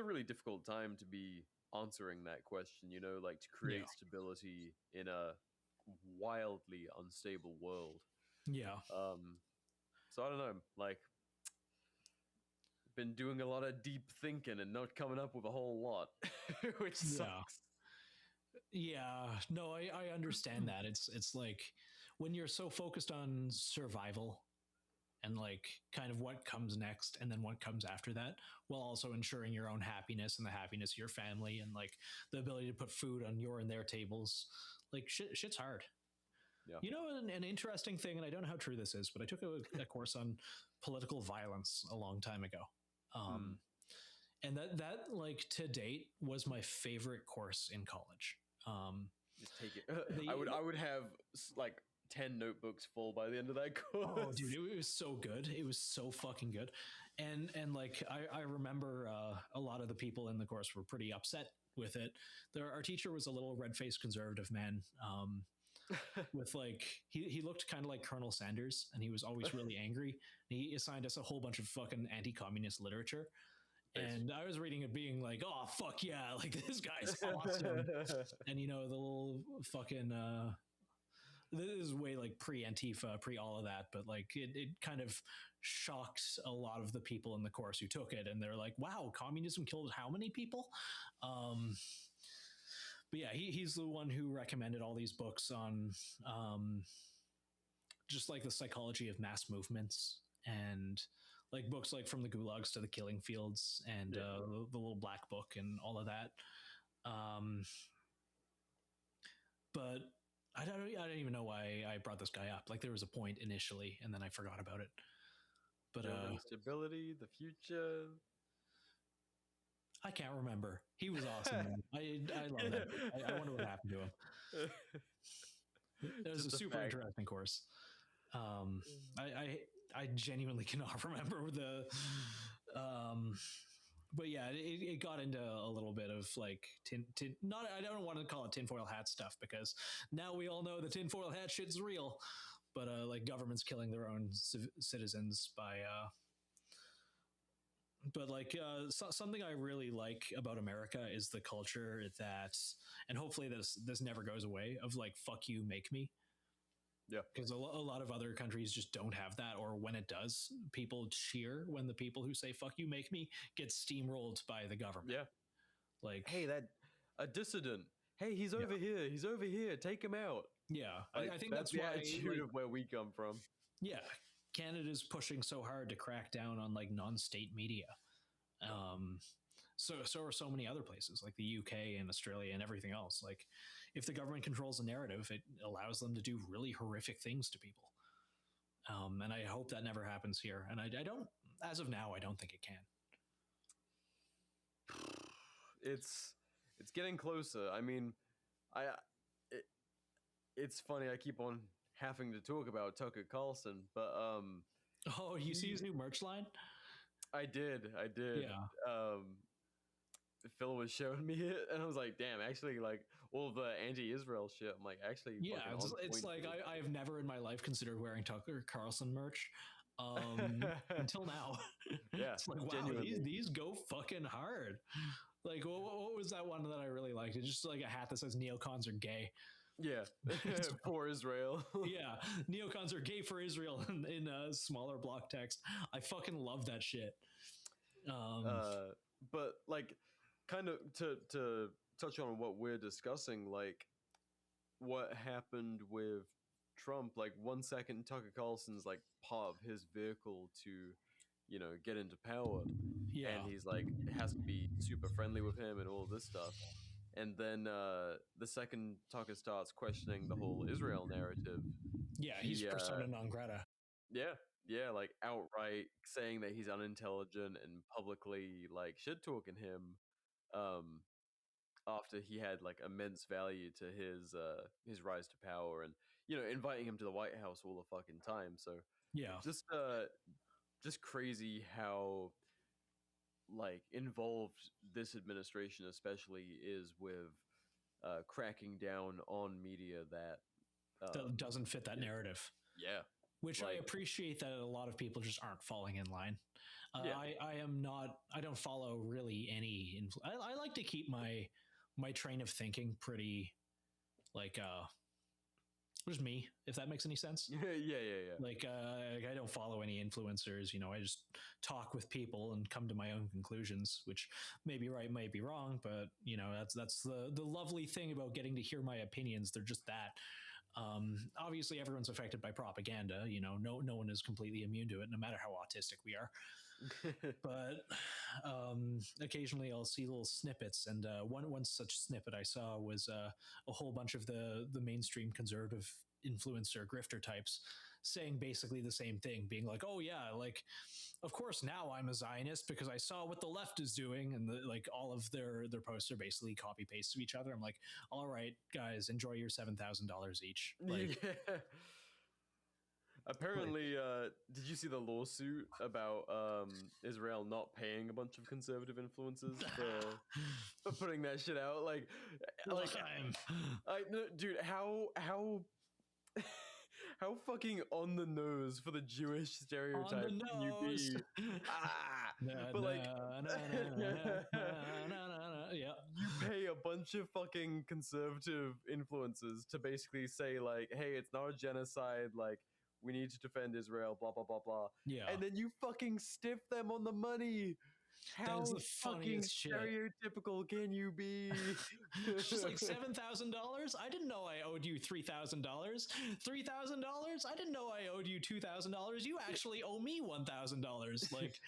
really difficult time to be answering that question, you know, like to create stability in a wildly unstable world. So I don't know, like, been doing a lot of deep thinking and not coming up with a whole lot, which sucks. No, I understand that. It's like when you're so focused on survival and like kind of what comes next and then what comes after that, while also ensuring your own happiness and the happiness of your family and like the ability to put food on your and their tables, like shit's hard. You know, an interesting thing, and I don't know how true this is, but I took a course on political violence a long time ago. And that like to date was my favorite course in college. Just take it. I would have like 10 notebooks full by the end of that course. Oh, dude, it was so good. It was so fucking good. And like I remember a lot of the people in the course were pretty upset with it. Our teacher was a little red-faced conservative man. With like he looked kind of like Colonel Sanders, and he was always really angry. He assigned us a whole bunch of fucking anti-communist literature. And I was reading it being like, oh, fuck yeah, like this guy's awesome. And, you know, the little fucking, this is way like pre-Antifa, pre all of that, but like it kind of shocked a lot of the people in the course who took it. And they're like, wow, communism killed how many people? But yeah, he's the one who recommended all these books on just like the psychology of mass movements and like books like From the Gulags to the Killing Fields and the Little Black Book and all of that. But I don't even know why I brought this guy up. Like there was a point initially and then I forgot about it. But stability, the future. I can't remember. He was awesome. Man. I love that. I wonder what happened to him. It was a super interesting course. I genuinely cannot remember the but yeah, it got into a little bit of like not, I don't want to call it tinfoil hat stuff, because now we all know the tinfoil hat shit's real, but like governments killing their own citizens by but like something I really like about America is the culture that, and hopefully this never goes away, of like, fuck you, make me. Yeah, because a lot of other countries just don't have that, or when it does, people cheer when the people who say "fuck you, make me" get steamrolled by the government. Yeah, like, hey, that a dissident. Hey, he's over here. He's over here. Take him out. Yeah, like, I think that's the attitude of where we come from. Yeah, Canada's pushing so hard to crack down on like non-state media. So are so many other places like the UK and Australia and everything else. Like, if the government controls the narrative, it allows them to do really horrific things to people. And I hope that never happens here. And I don't, as of now, I don't think it can. It's getting closer. I mean, it's funny. I keep on having to talk about Tucker Carlson, but oh, you see his new merch line? I did. Yeah. Phil was showing me it, and I was like, "Damn!" Actually, like all the anti-Israel shit. I'm like, actually, yeah. It's like I have never in my life considered wearing Tucker Carlson merch until now. Yeah, it's like, wow, these go fucking hard. Like, what was that one that I really liked? It's just like a hat that says "Neocons are gay." Yeah, for Israel. Yeah, neocons are gay for Israel in smaller block text. I fucking love that shit. But like, kind of to touch on what we're discussing, like what happened with Trump. Like 1 second, Tucker Carlson's like part of his vehicle to, you know, get into power. Yeah, and he's like, it has to be super friendly with him and all this stuff. And then the second Tucker starts questioning the whole Israel narrative, yeah, he's persona non grata. Yeah, like outright saying that he's unintelligent and publicly like shit talking him, after he had like immense value to his rise to power, and you know, inviting him to the White House all the fucking time. So yeah, just crazy how like involved this administration especially is with cracking down on media that doesn't fit that narrative. Yeah, which like, I appreciate that a lot of people just aren't falling in line. I don't follow really any I like to keep my train of thinking pretty like just me, if that makes any sense. Yeah. Like I don't follow any influencers, you know. I just talk with people and come to my own conclusions, which may be right, may be wrong, but you know, that's the lovely thing about getting to hear my opinions. They're just that. Obviously everyone's affected by propaganda, you know, no one is completely immune to it, no matter how autistic we are. But occasionally I'll see little snippets, and one such snippet I saw was a whole bunch of the mainstream conservative influencer grifter types saying basically the same thing, being like, oh yeah, like of course now I'm a Zionist because I saw what the left is doing, and like all of their posts are basically copy paste of each other. I'm like, all right guys, enjoy your $7,000 each. Like, yeah. Apparently, did you see the lawsuit about Israel not paying a bunch of conservative influencers for putting that shit out? Like dude, how fucking on the nose for the Jewish stereotype can you be? But like, yeah, you pay a bunch of fucking conservative influencers to basically say like, hey, it's not a genocide, like we need to defend Israel, blah blah blah blah. Yeah, and then you fucking stiff them on the money. How fucking stereotypical can you be? Just like $7,000. I didn't know I owed you $3,000. $3,000. I didn't know I owed you $2,000. You actually owe me $1,000. Like,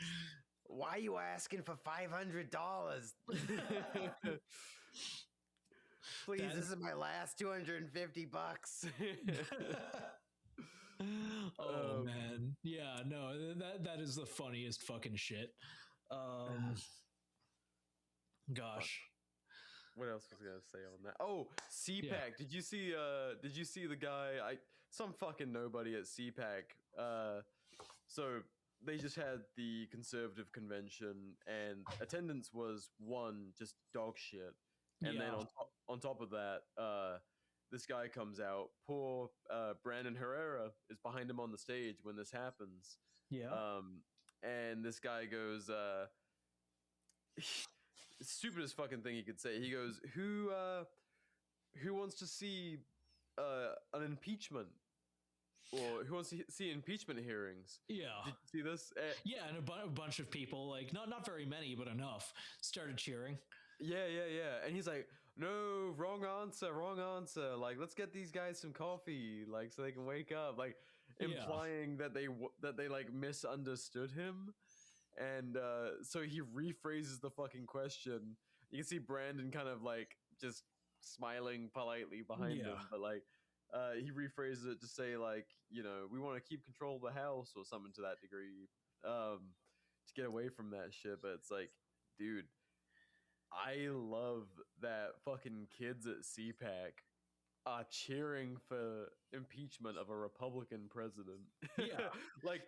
why are you asking for $500? Please, this is my last $250. Oh man, yeah, no, that is the funniest fucking shit. Gosh, what else was I gonna say on that? Oh, CPAC. Yeah. Did you see the guy? Some fucking nobody at CPAC. So they just had the conservative convention, and attendance was just dog shit. And then on top of that, this guy comes out. Poor Brandon Herrera is behind him on the stage when this happens. Yeah. And this guy goes, stupidest fucking thing he could say. He goes, who wants to see an impeachment, or who wants to see impeachment hearings? Yeah. Did you see this? Yeah, and a bunch of people, like not very many, but enough, started cheering. Yeah. And he's like, no, wrong answer. Like, let's get these guys some coffee, like, so they can wake up. Like, implying that they like misunderstood him. And so he rephrases the fucking question. You can see Brandon kind of like just smiling politely behind him, but like he rephrases it to say like, we want to keep control of the house or something to that degree, to get away from that shit. But it's like, dude, I love that fucking kids at CPAC are cheering for impeachment of a Republican president. Yeah. Like,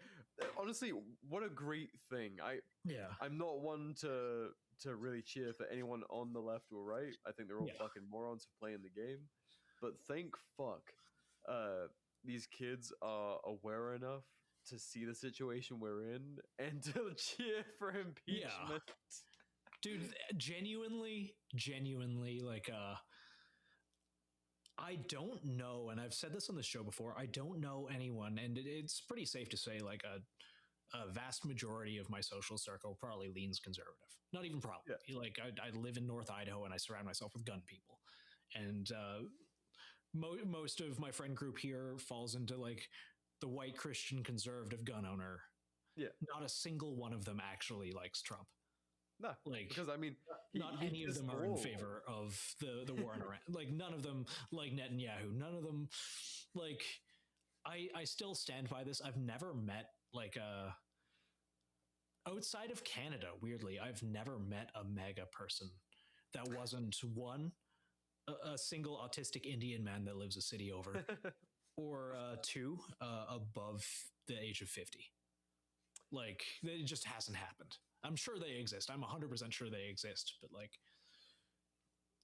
honestly, what a great thing. I'm not one to really cheer for anyone on the left or right. I think they're all fucking morons for playing the game. But thank fuck these kids are aware enough to see the situation we're in and to cheer for impeachment. Yeah. Dude, genuinely, like, I don't know, and I've said this on the show before, I don't know anyone, and it's pretty safe to say, like, a vast majority of my social circle probably leans conservative. Not even probably. Yeah. Like, I live in North Idaho, and I surround myself with gun people. And most of my friend group here falls into, like, the white Christian conservative gun owner. Yeah. Not a single one of them actually likes Trump. No, like, because I mean, not any of them are in favor of the war in Iran. Like, none of them like Netanyahu. None of them, like, I still stand by this. I've never met like outside of Canada. Weirdly, I've never met a MAGA person that wasn't a single autistic Indian man that lives a city over, or two above the age of 50. Like, it just hasn't happened. I'm sure they exist. I'm 100% sure they exist, but like,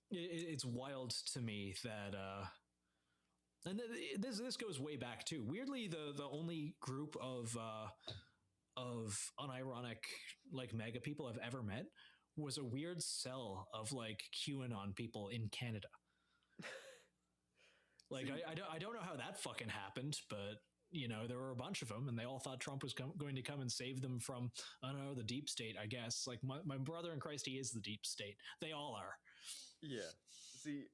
it's wild to me that, and this goes way back too. Weirdly, the only group of unironic like MAGA people I've ever met was a weird cell of like QAnon people in Canada. Like, I don't know how that fucking happened, but there were a bunch of them, and they all thought Trump was going to come and save them from, I don't know, the deep state, I guess. Like, my brother in Christ, he is the deep state. They all are. Yeah. See,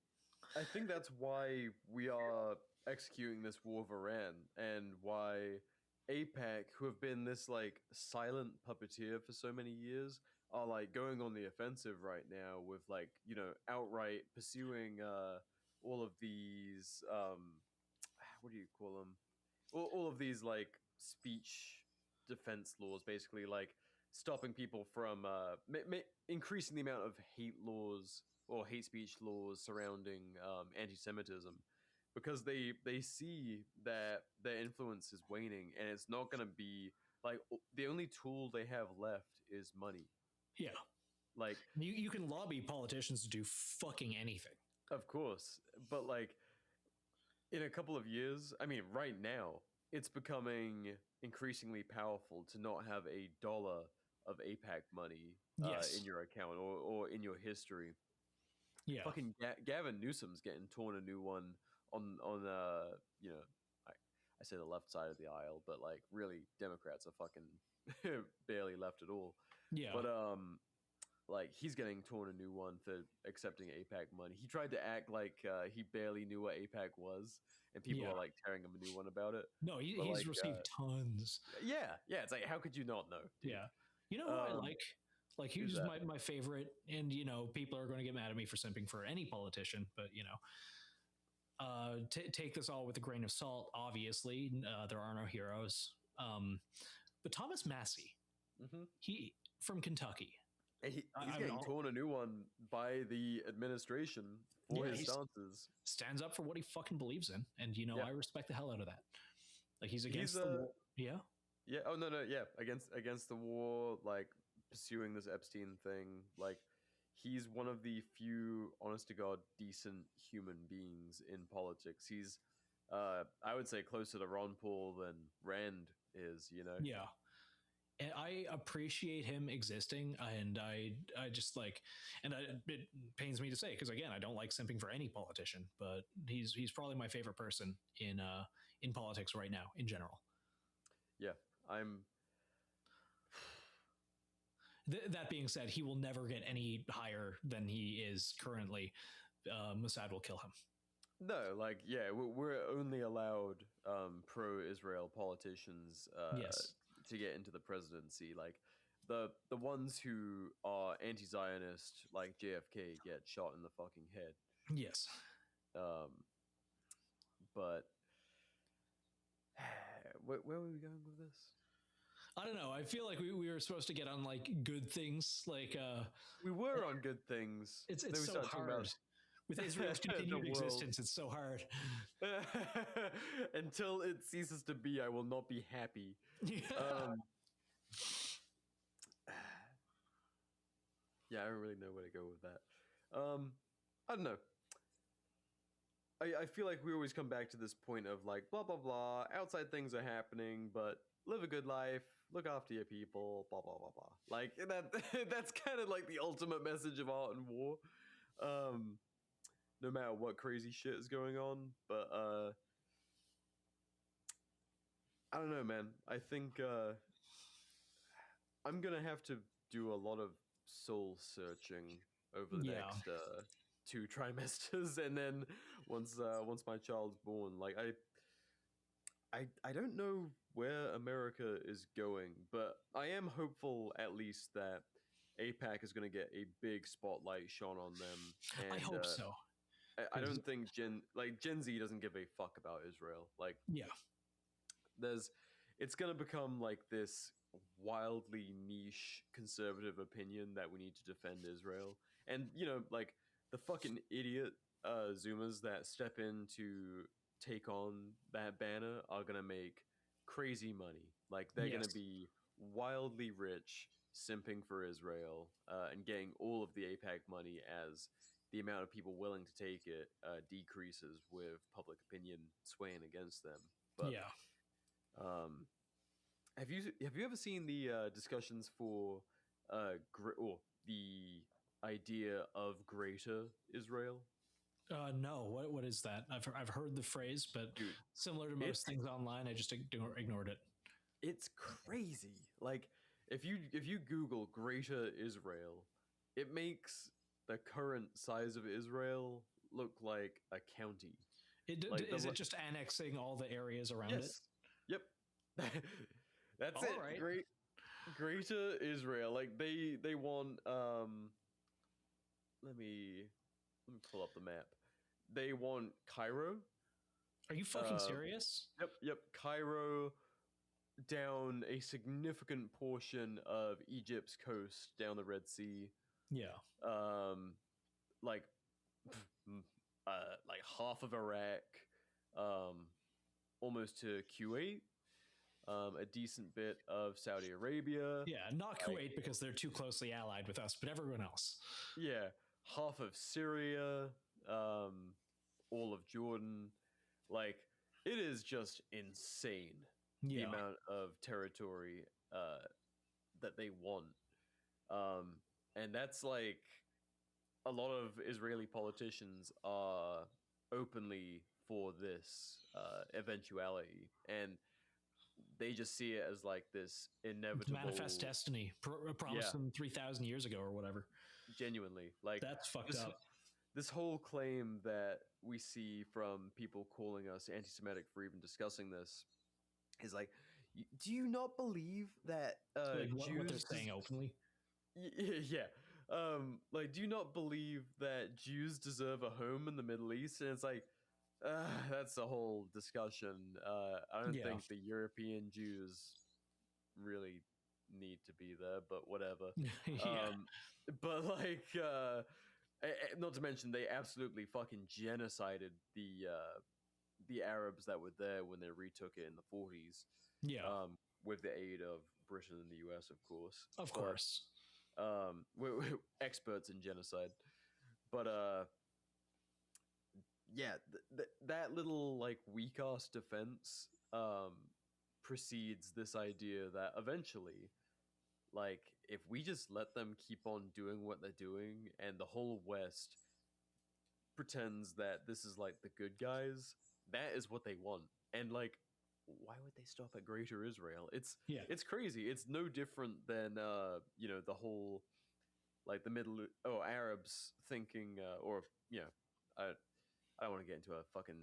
I think that's why we are executing this war of Iran, and why APAC, who have been this, like, silent puppeteer for so many years, are, like, going on the offensive right now with, like, outright pursuing all of these, what do you call them? All of these like speech defense laws, basically, like stopping people from increasing the amount of hate laws or hate speech laws surrounding anti-Semitism, because they see that their influence is waning, and it's not going to be like, the only tool they have left is money. Yeah, like you can lobby politicians to do fucking anything, of course, but like, in a couple of years, I mean, right now, it's becoming increasingly powerful to not have $1 of APAC money in your account or in your history. Yeah, fucking Gavin Newsom's getting torn a new one on I say the left side of the aisle, but like, really, Democrats are fucking barely left at all. Yeah, but like, he's getting torn a new one for accepting APAC money. He tried to act like he barely knew what APAC was, and people are like tearing him a new one about it. No, he's like, received tons. Yeah, it's like, how could you not know, dude? Yeah, who I like? Like, he's my favorite, and people are going to get mad at me for simping for any politician, but take this all with a grain of salt. Obviously, there are no heroes. But Thomas Massey, he from Kentucky. He's getting torn a new one by the administration for his stances. Stands up for what he fucking believes in, and I respect the hell out of that. Like he's against the war. Yeah. Oh no. Yeah. Against the war, like pursuing this Epstein thing. Like he's one of the few, honest to God, decent human beings in politics. He's, I would say, closer to Ron Paul than Rand is. Yeah. And I appreciate him existing, and I just like, and it pains me to say, because again, I don't like simping for any politician, but he's probably my favorite person in politics right now in general. Yeah, That being said, he will never get any higher than he is currently. Mossad will kill him. No, like, yeah, we're only allowed pro-Israel politicians to get into the presidency. Like the ones who are anti-Zionist, like JFK, get shot in the fucking head. Yes. But where were we going with this? I don't know. I feel like we were supposed to get on like good things. Like we were on good things. It's so hard. With Israel's continued existence, it's so hard. Until it ceases to be, I will not be happy. Yeah. I don't really know where to go with that. I don't know. I feel like we always come back to this point of like, blah, blah, blah. Outside things are happening, but live a good life. Look after your people. Blah, blah, blah, blah. Like, that's kind of like the ultimate message of Art and War. No matter what crazy shit is going on. But I don't know, man. I think I'm going to have to do a lot of soul searching over the next 2 trimesters, and then once my child's born, like I don't know where America is going, but I am hopeful at least that APAC is going to get a big spotlight shone on them. And, I hope so. I don't think Gen Z doesn't give a fuck about Israel. Like, it's going to become like this wildly niche conservative opinion that we need to defend Israel. And, like the fucking idiot Zoomers that step in to take on that banner are going to make crazy money. Like they're going to be wildly rich simping for Israel and getting all of the APAC money as the amount of people willing to take it decreases with public opinion swaying against them. But have you ever seen the discussions for the idea of Greater Israel? No. What is that? I've heard the phrase, but dude, similar to most things online, I just ignored it. It's crazy. Like if you Google Greater Israel, it makes the current size of Israel look like a county. Is it just annexing all the areas around it? Yep. That's all it. Right. Greater Israel. Like they want let me pull up the map. They want Cairo. Are you fucking serious? Yep. Cairo down a significant portion of Egypt's coast down the Red Sea. Yeah. Like half of Iraq, almost to Kuwait, a decent bit of Saudi Arabia. Yeah, not Kuwait because they're too closely allied with us, but everyone else. Yeah, half of Syria, all of Jordan. Like, it is just insane the amount of territory that they want. And that's like a lot of Israeli politicians are openly for this eventuality, and they just see it as like this inevitable manifest destiny promised them 3,000 years ago or whatever. Genuinely, like that's fucked up. This whole claim that we see from people calling us anti-Semitic for even discussing this is like, do you not believe that Jews what they're saying openly? Yeah. Like, do you not believe that Jews deserve a home in the Middle East? And it's like, that's a whole discussion. I don't think the European Jews really need to be there, but whatever. Yeah. But like, not to mention they absolutely fucking genocided the Arabs that were there when they retook it in the 40s. Yeah. With the aid of Britain and the US, of course. Of course. We're experts in genocide. But yeah, that little like weak ass defense precedes this idea that eventually, like, if we just let them keep on doing what they're doing and the whole West pretends that this is like the good guys, that is what they want. And like, why would they stop at Greater Israel? It's crazy. It's no different than you know, the whole like the Arabs thinking or you know, I don't want to get into a fucking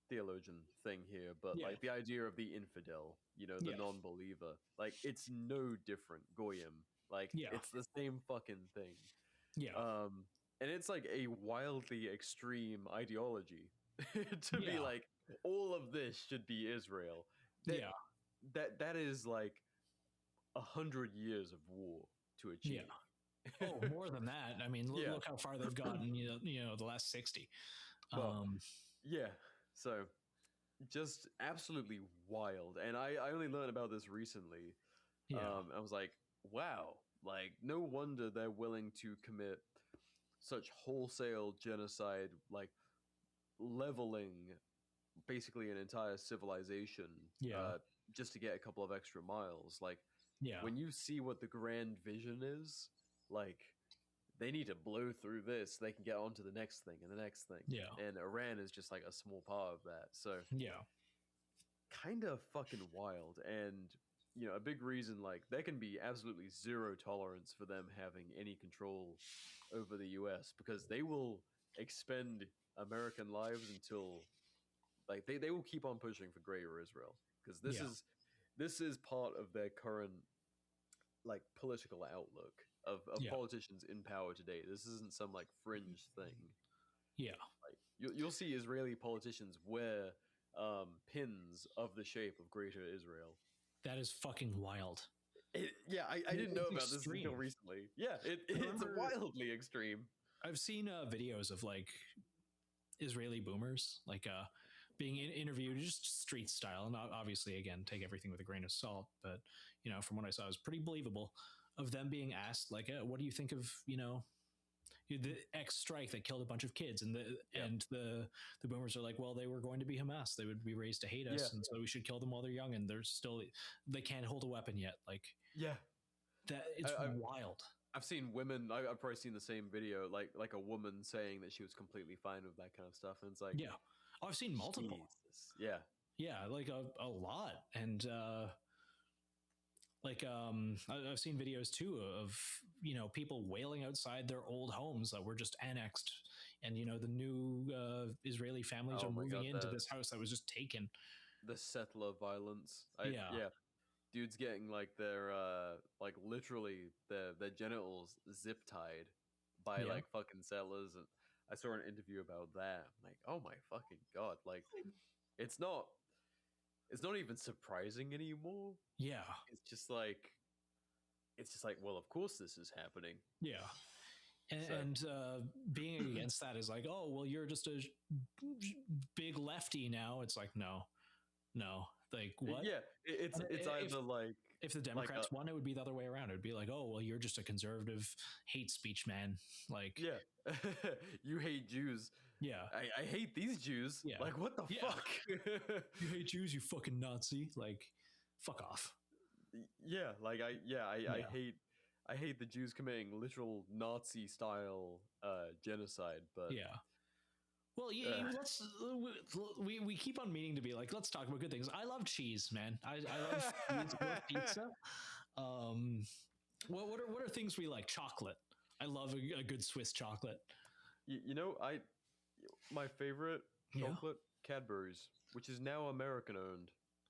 theologian thing here, but like the idea of the infidel, you know, the non-believer, like it's no different. Goyim, like it's the same fucking thing. And it's like a wildly extreme ideology to be like, all of this should be Israel. That is like 100 years of war to achieve. Oh, more than that. I mean, look how far they've gotten. You know, the last 60. So just absolutely wild. And I only learned about this recently. I was like, wow, like no wonder they're willing to commit such wholesale genocide, like leveling basically an entire civilization just to get a couple of extra miles. Like when you see what the grand vision is, like they need to blow through this, they can get on to the next thing and the next thing. And Iran is just like a small part of that. So kind of fucking wild. And you know, a big reason, like there can be absolutely zero tolerance for them having any control over the US, because they will expend American lives until like they will keep on pushing for Greater Israel, because this is part of their current like political outlook of politicians in power today. This isn't some like fringe thing. Like you'll see Israeli politicians wear pins of the shape of Greater Israel. That is fucking wild. I didn't know about this until recently. It's wildly extreme. I've seen videos of like Israeli boomers like being interviewed just street style, and obviously again take everything with a grain of salt, but you know, from what I saw, it was pretty believable, of them being asked like, what do you think of, you know, the X strike that killed a bunch of kids, and the boomers are like, well, they were going to be Hamas, they would be raised to hate us, and so we should kill them while they're young, and they can't hold a weapon yet. Like that, it's wild. I've seen women, I've probably seen the same video, like a woman saying that she was completely fine with that kind of stuff, and it's like, I've seen multiple. Jesus. Like a lot. And I've seen videos too of, you know, people wailing outside their old homes that were just annexed, and you know, the new Israeli families are moving into this house that was just taken. The settler violence. Dudes getting like their like literally their genitals zip tied by like fucking settlers. And I saw an interview about that. I'm like, oh my fucking god! Like, it's not even surprising anymore. It's just like, well, of course this is happening. And being against that is like, oh well, you're just a big lefty now. It's like, no, like what? It's either like, if the Democrats won, it would be the other way around. It would be like, oh well, you're just a conservative hate speech man. Like, you hate Jews. I hate these Jews. Like, what the fuck? You hate Jews, you fucking Nazi. Like, fuck off. I hate the Jews committing literal Nazi style genocide. But well, let's we keep on meaning to be like, let's talk about good things. I love cheese, man. I love cheese. I love pizza. What are things we like? Chocolate. I love a good Swiss chocolate. You know, my favorite chocolate, Cadbury's, which is now American owned.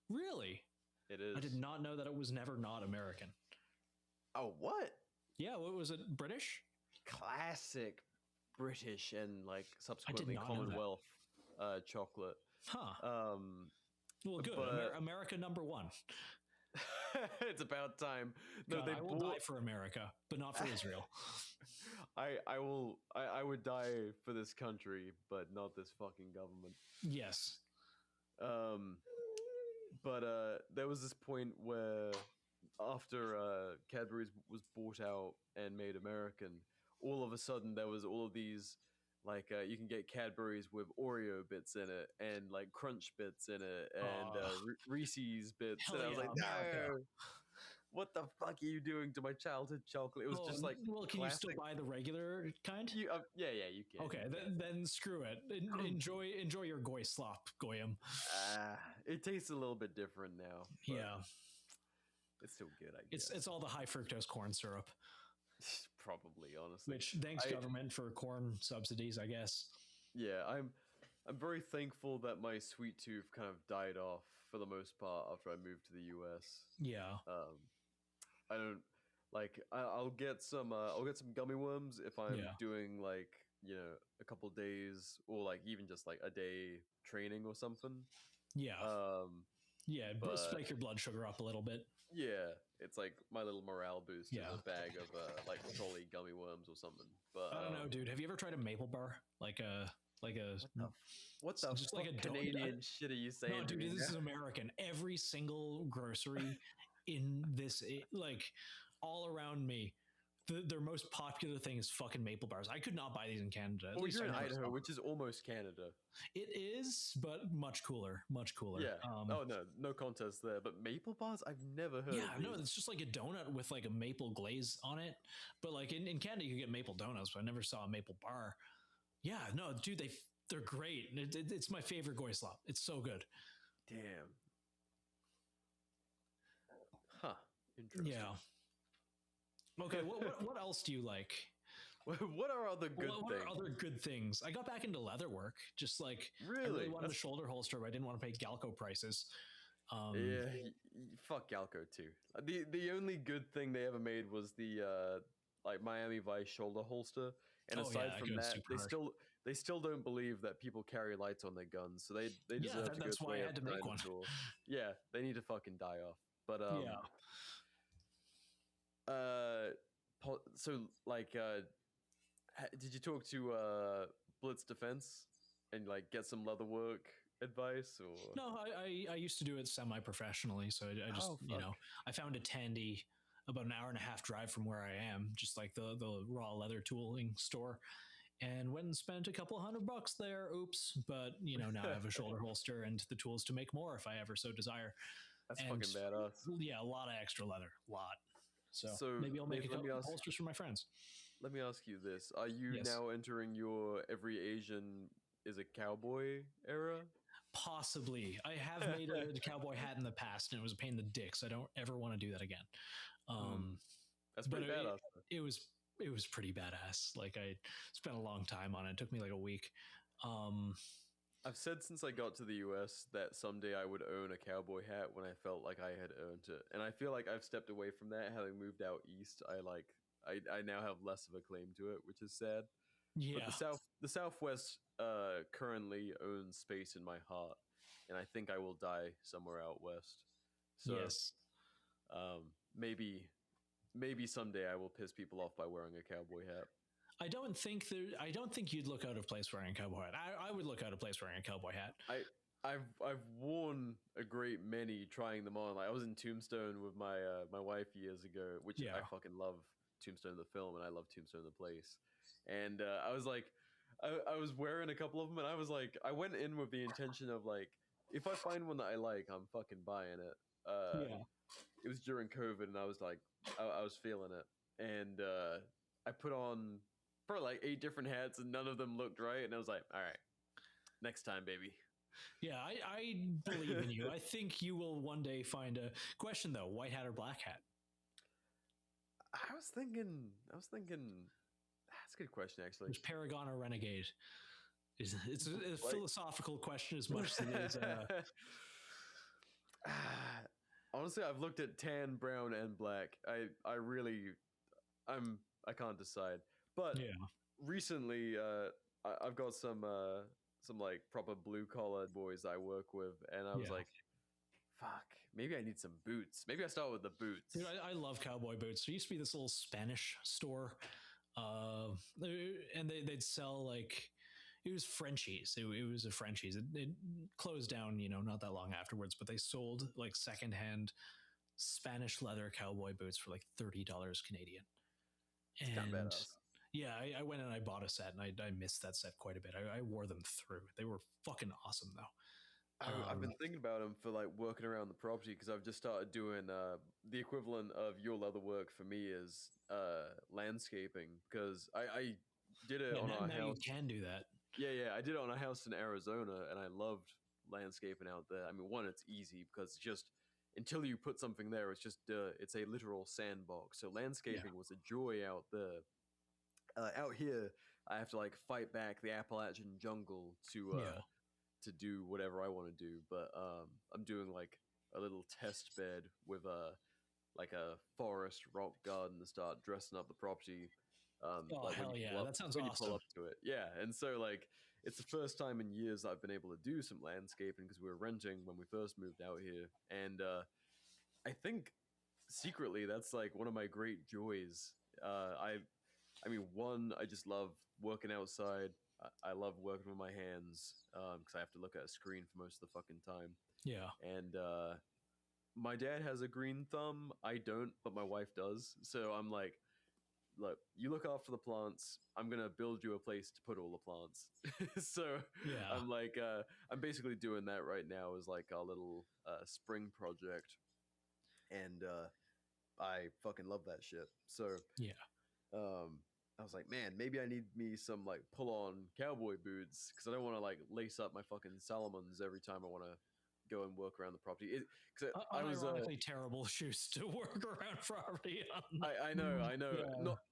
Really? It is. I did not know that it was never not American. Oh, what? Yeah, what was it? British? Classic British and like subsequently Commonwealth chocolate. Well, good. America number one. It's about time. No, God, I will die for America, but not for Israel. I would die for this country, but not this fucking government. Yes. But there was this point where after Cadbury's was bought out and made American, all of a sudden there was all of these like you can get Cadbury's with Oreo bits in it and like Crunch bits in it and Reese's bits, and I was like, no, what the fuck are you doing to my childhood chocolate? It was just like, well, can classic. you still buy the regular kind? Yeah, you can. Okay, then screw it. Enjoy your goy slop, goyim. It tastes a little bit different now. Yeah, it's still good. I guess it's all the high fructose corn syrup. Probably, honestly. Which thanks government for corn subsidies, I guess. Yeah, I'm very thankful that my sweet tooth kind of died off for the most part after I moved to the US. Yeah. I don't like. I'll get some gummy worms if I'm doing like a couple days or like even just like a day training or something. Yeah. But spike your blood sugar up a little bit. Yeah, it's like my little morale boost in a bag of like trolley gummy worms or something. But I don't know, dude. Have you ever tried a maple bar? What the just like a Canadian shit are you saying? No, dude, this is American. Every single grocery in this, like all around me, their most popular thing is fucking maple bars. I could not buy these in Canada. Well, you're in Idaho, which is almost Canada. It is, but much cooler. Yeah. No contest there. But maple bars, I've never heard. Yeah, no, it's just like a donut with like a maple glaze on it. But like in Canada, you get maple donuts, but I never saw a maple bar. Yeah, no, dude, they're great. It's my favorite goy slop. It's so good. Damn. Huh. Interesting. Yeah. Okay, what else do you like? What are other good things? What are other good things? I got back into leather work. Just like really? I really wanted a shoulder holster, but I didn't want to pay Galco prices. Fuck Galco too. The only good thing they ever made was the like Miami Vice shoulder holster, and aside from that, they still don't believe that people carry lights on their guns, so they deserve to go. That's why I had to make one. Yeah, they need to fucking die off. But so like did you talk to Blitz Defense and like get some leather work advice? Or no, I used to do it semi-professionally, so I just I found a Tandy about an hour and a half drive from where I am, just like the raw leather tooling store, and went and spent a couple $100 there. Oops. But now I have a shoulder holster and the tools to make more if I ever so desire. That's fucking badass. Yeah, a lot of extra leather. A lot. So maybe I'll make a couple holsters for my friends. Let me ask you this. Are you now entering your every Asian is a cowboy era? Possibly. I have made a cowboy hat in the past, and it was a pain in the dick, so I don't ever want to do that again. That's pretty badass. It was pretty badass. Like I spent a long time on it. It took me like a week. I've said since I got to the US that someday I would own a cowboy hat when I felt like I had earned it. And I feel like I've stepped away from that. Having moved out east, I now have less of a claim to it, which is sad. Yeah. But the Southwest currently owns space in my heart, and I think I will die somewhere out west. So yes. Maybe someday I will piss people off by wearing a cowboy hat. I don't think you'd look out of place wearing a cowboy hat. I would look out of place wearing a cowboy hat. I've worn a great many trying them on. Like I was in Tombstone with my my wife years ago, which I fucking love Tombstone the film, and I love Tombstone the place. And I was like, I was wearing a couple of them, and I was like, I went in with the intention of like, if I find one that I like, I'm fucking buying it. It was during COVID, and I was like, I was feeling it, and I put on for like 8 different hats, and none of them looked right, and I was like, all right, next time, baby. Yeah, I believe in you. I think you will one day find a question though: white hat or black hat? I was thinking. That's a good question, actually. There's Paragon or Renegade. It's a philosophical question as much as it is. Honestly, I've looked at tan, brown, and black. I can't decide. But recently, I've got some like proper blue collar boys I work with, and I was like, Fuck. Maybe I need some boots. Maybe I start with the boots. Dude, I love cowboy boots. There used to be this little Spanish store, and they'd sell like it was Frenchies. It was a Frenchies. It closed down, not that long afterwards. But they sold like secondhand Spanish leather cowboy boots for like $30 Canadian. It's kind of badass. Yeah, I went and I bought a set, and I missed that set quite a bit. I wore them through. They were fucking awesome, though. I've been thinking about them for like working around the property because I've just started doing the equivalent of your leather work for me is landscaping because I did it on our house. You can do that. Yeah, I did it on a house in Arizona, and I loved landscaping out there. I mean, one, it's easy because just until you put something there, it's just it's a literal sandbox. So landscaping was a joy out there. Out here, I have to like fight back the Appalachian jungle to do whatever I want to do. But I'm doing like a little test bed with like a forest rock garden to start dressing up the property. Like hell yeah, that sounds awesome. You pull up to it. Yeah, and so like it's the first time in years I've been able to do some landscaping because we were renting when we first moved out here, and I think secretly that's like one of my great joys. I mean, one, I just love working outside. I love working with my hands because I have to look at a screen for most of the fucking time. Yeah. And my dad has a green thumb. I don't, but my wife does. So I'm like, look, you look after the plants. I'm going to build you a place to put all the plants. So yeah. I'm like, I'm basically doing that right now as like a little spring project. And I fucking love that shit. So yeah. I was like, man, maybe I need me some like pull-on cowboy boots because I don't want to like lace up my fucking Salomons every time I want to go and work around the property. I was ironically terrible shoes to work around property on. I know.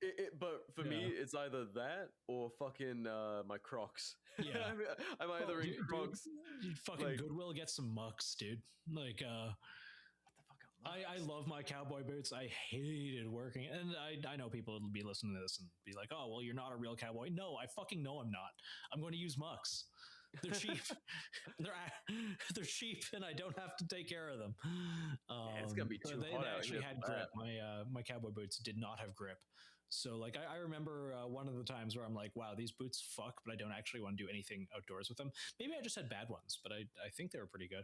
Yeah. But for me, it's either that or fucking my Crocs. Yeah, I'm either in Crocs. Dude, fucking like, Goodwill, get some mucks, dude. Like, I love my cowboy boots. I hated working, and I know people will be listening to this and be like, "Oh, well, you're not a real cowboy." No, I fucking know I'm not. I'm going to use mucks. They're cheap. they're cheap, and I don't have to take care of them. It's gonna be too hot. They actually had grip. My cowboy boots did not have grip. So like I remember one of the times where I'm like, wow, these boots fuck, but I don't actually want to do anything outdoors with them. Maybe I just had bad ones, but I think they were pretty good.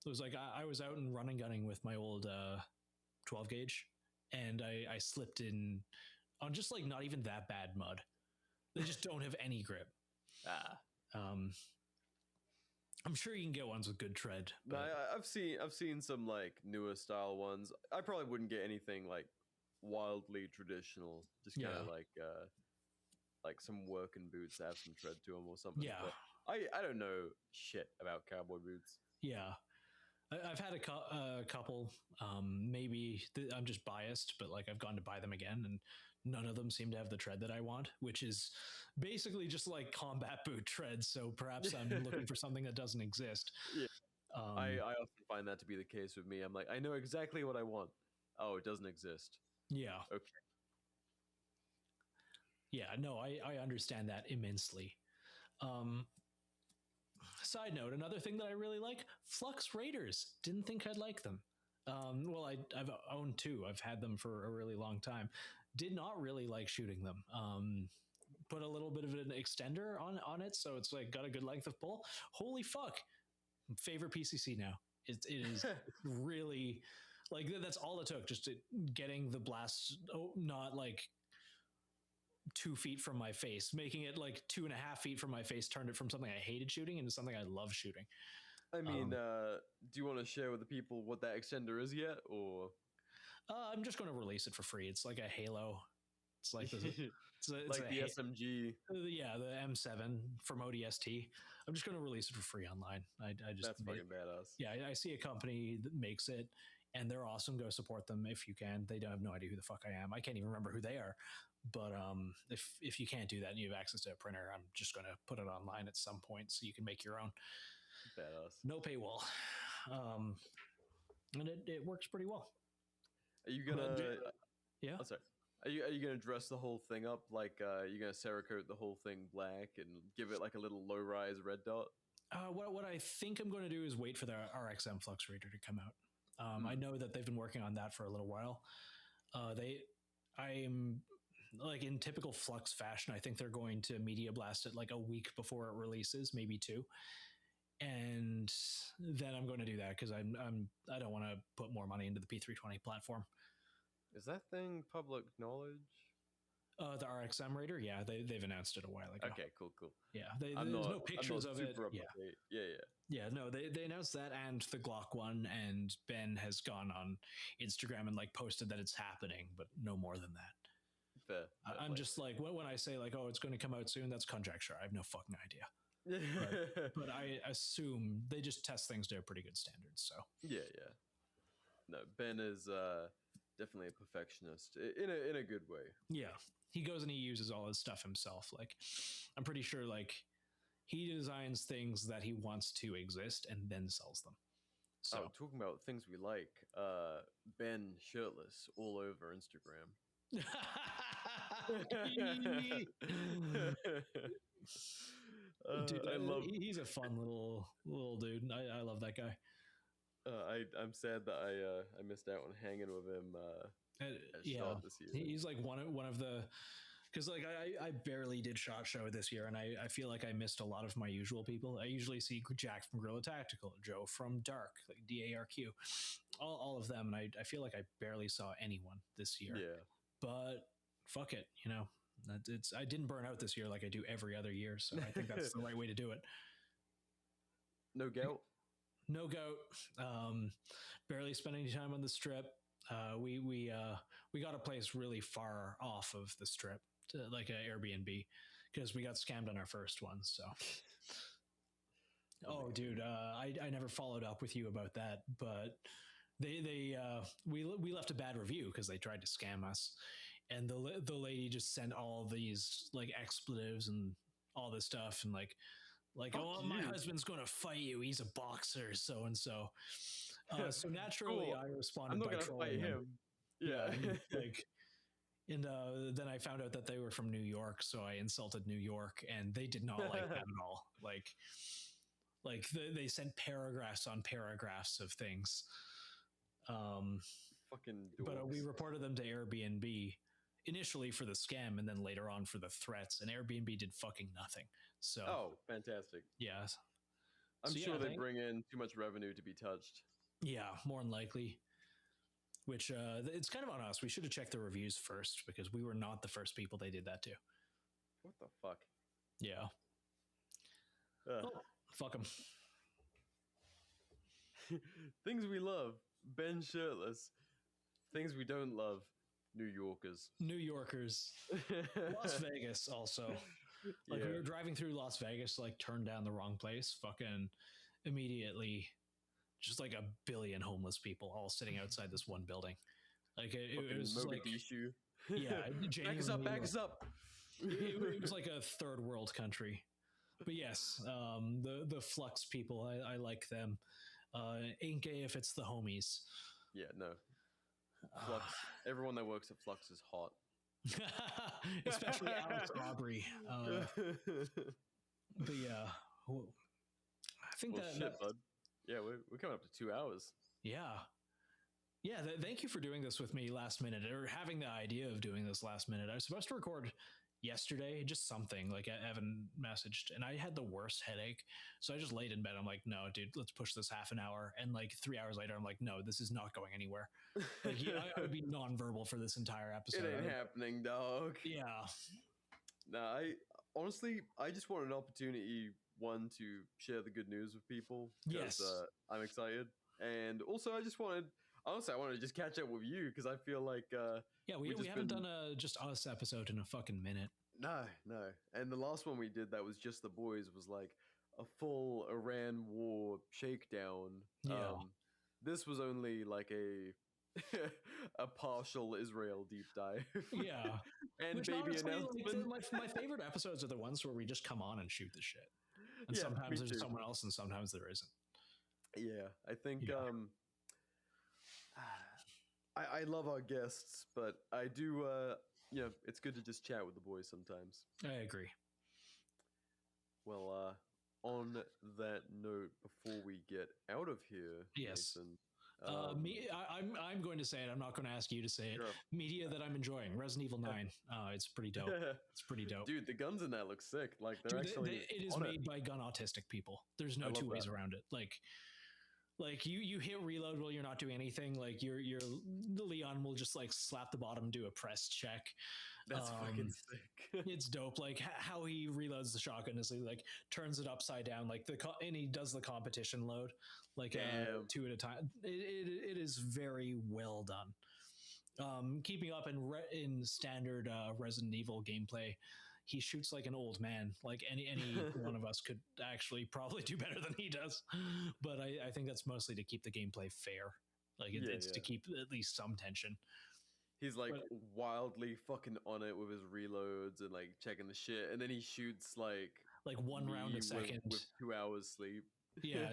It was like I was out and running gunning with my old 12 gauge, and I slipped in on just like not even that bad mud. They just don't have any grip. I'm sure you can get ones with good tread. But... No, I've seen some like newer style ones. I probably wouldn't get anything like wildly traditional. Just kind of like some working boots that have some tread to them or something. Yeah, but I don't know shit about cowboy boots. Yeah. I've had a couple, maybe I'm just biased, but like I've gone to buy them again and none of them seem to have the tread that I want, which is basically just like combat boot tread. So perhaps I'm looking for something that doesn't exist. Yeah. I often find that to be the case with me. I'm like, I know exactly what I want. Oh, it doesn't exist. Yeah. Okay. Yeah, no, I understand that immensely. Side note, another thing that I really like, Flux Raiders. Didn't think I'd like them. Well, I've owned two. I've had them for a really long time. Did not really like shooting them. Put a little bit of an extender on it, so it's like got a good length of pull. Holy fuck. Favorite PCC now. It is really, like, that's all it took, just getting the blast not like 2 feet from my face, making it like 2.5 feet from my face, turned it from something I hated shooting into something I love shooting. I mean, do you want to share with the people what that extender is yet, or? I'm just going to release it for free. It's like a Halo. It's like it's like the SMG. Yeah, the M7 from ODST. I'm just going to release it for free online. I just that's fucking badass. Yeah, I see a company that makes it, and they're awesome. Go support them if you can. They don't have no idea who the fuck I am. I can't even remember who they are. But if you can't do that and you have access to a printer, I'm just going to put it online at some point so you can make your own. Badass. No paywall. And it works pretty well. Are you gonna? Yeah. Oh, sorry. Are you gonna dress the whole thing up like? You're gonna Cerakote the whole thing black and give it like a little low-rise red dot? What I think I'm going to do is wait for the RxM Flux reader to come out. I know that they've been working on that for a little while. I'm like in typical Flux fashion. I think they're going to media blast it like a week before it releases, maybe 2, and then I'm going to do that because I don't want to put more money into the P320 platform. Is that thing public knowledge? The RxM Raider, yeah, they've announced it a while ago. Okay, cool. Yeah, there's no pictures of it. Yeah. No, they announced that and the Glock one, and Ben has gone on Instagram and like posted that it's happening, but no more than that. Fair. I'm just like when I say like, oh, it's going to come out soon, that's conjecture. I have no fucking idea. but I assume they just test things to a pretty good standard. So yeah. No, Ben is definitely a perfectionist in a good way. Yeah, he goes and he uses all his stuff himself. Like, I'm pretty sure like he designs things that he wants to exist and then sells them. So talking about things we like, Ben shirtless all over Instagram. Dude, he's a fun little dude. I love that guy. I'm sad that I missed out on hanging with him at SHOT this year. He's like one of the, because like I barely did SHOT Show this year, and I feel like I missed a lot of my usual people. I usually see Jack from Guerrilla Tactical, Joe from Dark, like DARQ, all of them, and I feel like I barely saw anyone this year. Yeah, but fuck it, you know. I didn't burn out this year like I do every other year, so I think that's the right way to do it. No gout. No goat. Barely spent any time on the strip. We got a place really far off of the strip, to like an Airbnb, because we got scammed on our first one. So, dude, I never followed up with you about that, but we left a bad review because they tried to scam us, and the lady just sent all these like expletives and all this stuff, and like, oh, my husband's going to fight you. He's a boxer, so and so. So naturally, I responded by trolling him. Yeah. Then I found out that they were from New York, so I insulted New York, and they did not like that at all. Like they sent paragraphs on paragraphs of things. Fucking dorks. But we reported them to Airbnb initially for the scam, and then later on for the threats, and Airbnb did fucking nothing. So fantastic. Yeah, I'm sure they bring in too much revenue to be touched. Yeah, more than likely. Which it's kind of on us. We should have checked the reviews first, because we were not the first people they did that to. What the fuck? Yeah. Fuck them. Things we love. Ben shirtless. Things we don't love. New Yorkers. Las Vegas also. Like we were driving through Las Vegas, like turned down the wrong place, fucking immediately just like a billion homeless people all sitting outside this one building. Like it was Mogadishu. Like, yeah, back us up. It was like a third world country. But yes, the Flux people, I like them. Ain't gay if it's the homies. Yeah, no. Flux. Everyone that works at Flux is hot. Especially Alex Aubrey. But yeah, I think bud. Yeah, we're coming up to 2 hours. Yeah. Thank you for doing this with me last minute, or having the idea of doing this last minute. I was supposed to record yesterday, just something like Evan messaged, and I had the worst headache, so I just laid in bed. I'm like, no, dude, let's push this half an hour. And like 3 hours later, I'm like, no, this is not going anywhere. Like, I would be nonverbal for this entire episode. It ain't happening, dog. Yeah. No, I honestly just want an opportunity, one, to share the good news with people. Yes. I'm excited, and also I wanted to just catch up with you, because I feel like we haven't done a just us episode in a fucking minute. No, and the last one we did that was just the boys was like a full Iran war shakedown. Yeah. This was only like a partial Israel deep dive. Yeah. And which baby honestly, announcement. Like, my favorite episodes are the ones where we just come on and shoot the shit. And sometimes there's someone else, and sometimes there isn't. Yeah, I think I love our guests, but I do it's good to just chat with the boys sometimes. I agree. Well, on that note, before we get out of here, Yes. Nathan, I'm going to say it. I'm not going to ask you to say it. sure. Media that I'm enjoying, Resident Evil 9. It's pretty dope. It's pretty dope. Dude, the guns in that look sick. Like they're Dude, actually it is made by gun autistic people. There's no two ways around it. Like you hit reload while you're not doing anything. Like your Leon will just like slap the bottom, do a press check. That's fucking sick. It's dope. Like how he reloads the shotgun is he like turns it upside down, like and he does the competition load, like 2 at a time. It is very well done. Keeping up in standard Resident Evil gameplay, he shoots like an old man. Like any one of us could actually probably do better than he does. But I think that's mostly to keep the gameplay fair. Like it's to keep at least some tension. He's like wildly fucking on it with his reloads and like checking the shit, and then he shoots like one round a second with 2 hours sleep. Yeah,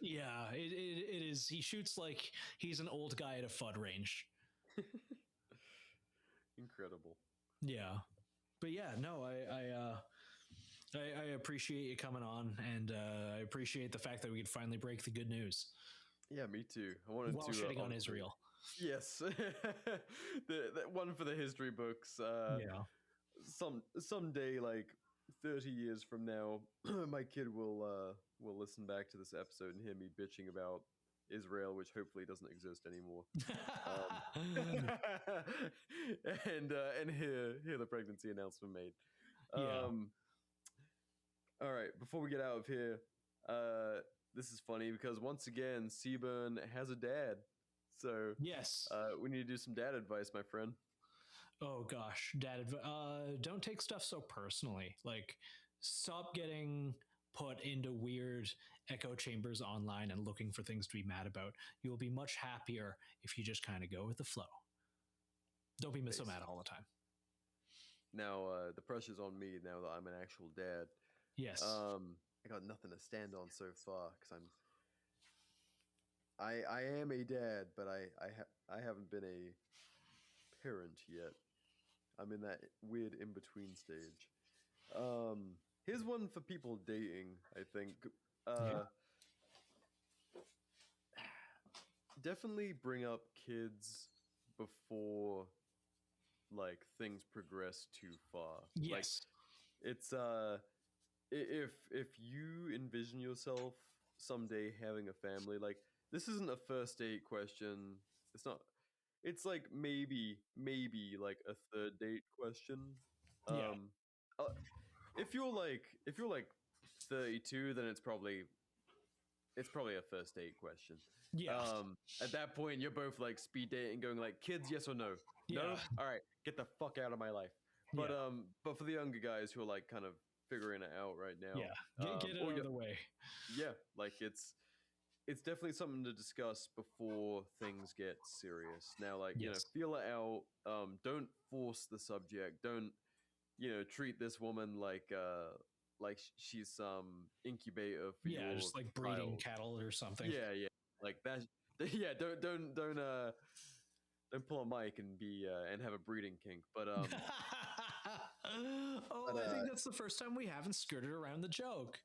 yeah. It is. He shoots like he's an old guy at a FUD range. Incredible. Yeah, but yeah, no, I appreciate you coming on, and I appreciate the fact that we could finally break the good news. Yeah, me too. I wanted while to shitting on Israel. Yes, the one for the history books. Yeah, someday, like 30 years from now, my kid will listen back to this episode and hear me bitching about Israel, which hopefully doesn't exist anymore, and hear the pregnancy announcement made. All right, before we get out of here, this is funny because once again, Seaburn has a dad. So yes, we need to do some dad advice, my friend. Oh gosh, dad advice. Don't take stuff so personally. Like, stop getting put into weird echo chambers online and looking for things to be mad about. You will be much happier if you just kind of go with the flow. Don't be so mad all the time. Now, the pressure's on me now that I'm an actual dad. Yes. I got nothing to stand on so far because I am a dad, but I haven't been a parent yet. I'm in that weird in-between stage. Here's one for people dating, I think. Definitely bring up kids before like things progress too far. Yes. Like, it's if you envision yourself someday having a family, like this isn't a first date question. It's not. It's like maybe like a third date question. If you're like 32, then it's probably a first date question. Yeah. At that point, you're both like speed dating, going like, kids, yes or no? Yeah. No. All right, get the fuck out of my life. But but for the younger guys who are like kind of figuring it out right now, get it out of the way. Yeah, like it's definitely something to discuss before things get serious. Now, like you know, feel it out. Don't force the subject. Don't treat this woman like she's some incubator for your just like breeding cattle or something. Yeah, like that. Yeah, don't pull a mic and be and have a breeding kink. But I think that's the first time we haven't skirted around the joke.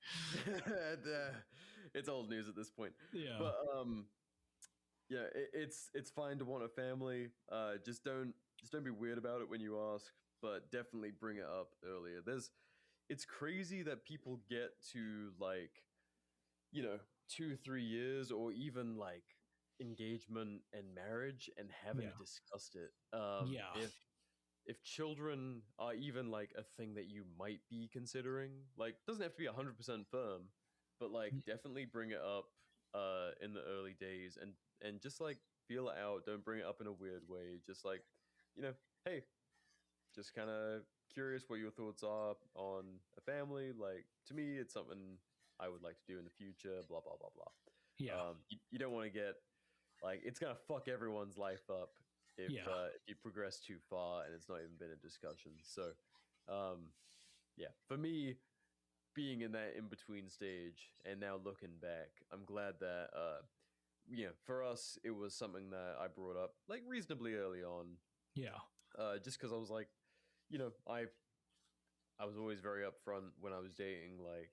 It's old news at this point. Yeah, but yeah, it's fine to want a family. Just don't be weird about it when you ask, but definitely bring it up earlier. It's crazy that people get to like 2-3 years or even like engagement and marriage and haven't discussed it. If children are even like a thing that you might be considering, like doesn't have to be 100% firm, but like definitely bring it up in the early days and just like feel it out. Don't bring it up in a weird way. Just like, hey, just kind of curious what your thoughts are on a family. Like to me, it's something I would like to do in the future, blah, blah, blah, blah. Yeah. You don't want to get like, it's going to fuck everyone's life up if you progress too far and it's not even been a discussion. So, yeah, for me, being in that in-between stage and now looking back, I'm glad that, for us, it was something that I brought up like reasonably early on. Yeah. Just because I was like, I was always very upfront when I was dating, like,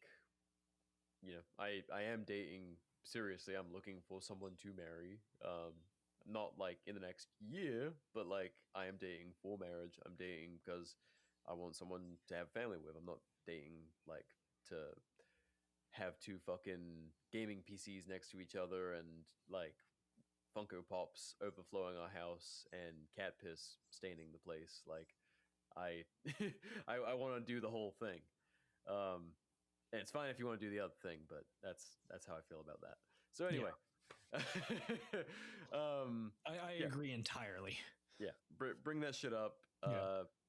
I am dating seriously. I'm looking for someone to marry. Not like in the next year, but like I am dating for marriage. I'm dating because I want someone to have a family with. I'm not dating like to have two fucking gaming PCs next to each other and like Funko Pops overflowing our house and cat piss staining the place. Like I I want to do the whole thing. And it's fine if you want to do the other thing, but that's how I feel about that. So anyway, I agree entirely. Yeah, bring that shit up.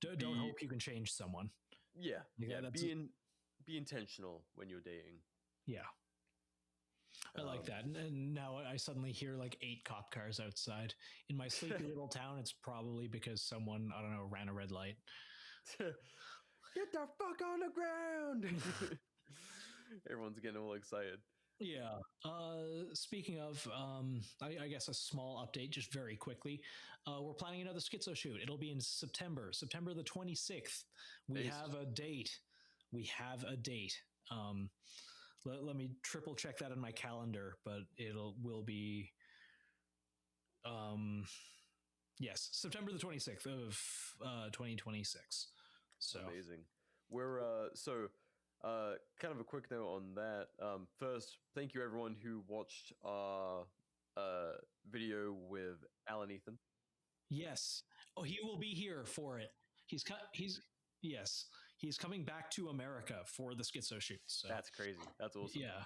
Don't hope you can change someone. Yeah, be intentional when you're dating. Yeah. I like that. And now I suddenly hear like 8 cop cars outside. In my sleepy little town, it's probably because someone, I don't know, ran a red light. Get the fuck on the ground! Everyone's getting all excited. Yeah. Speaking of, I guess a small update, just very quickly. We're planning another Schizo shoot. It'll be in September the 26th. We have a date. Let me triple check that in my calendar, but will be, yes, September the 26th of 2026. So amazing. We're kind of a quick note on that. First, thank you everyone who watched our video with Alan Ethan. Yes. Oh, he will be here for it. He's coming back to America for the Schizo shoot. So that's crazy. That's awesome. Yeah.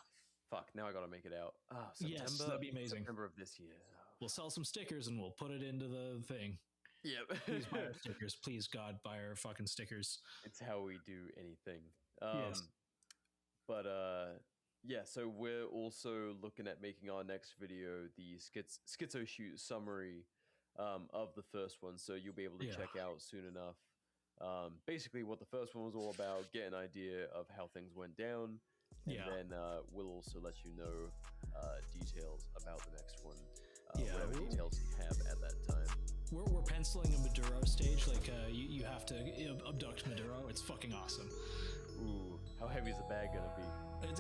Fuck. Now I got to make it out. Oh, September. Yes, that'd be amazing. September of this year. Oh. We'll sell some stickers and we'll put it into the thing. Yep. Please buy our stickers. Please, God, buy our fucking stickers. It's how we do anything. Yes. But yeah, so we're also looking at making our next video, the Schizo shoot summary of the first one. So you'll be able to check out soon enough. Basically what the first one was all about, get an idea of how things went down. And then we'll also let you know details about the next one. Whatever details you have at that time. We're penciling a Maduro stage. Like you have to abduct Maduro. It's fucking awesome. Ooh, how heavy is the bag gonna be?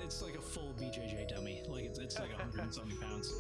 It's like a full BJJ dummy. Like it's like 100 and something pounds.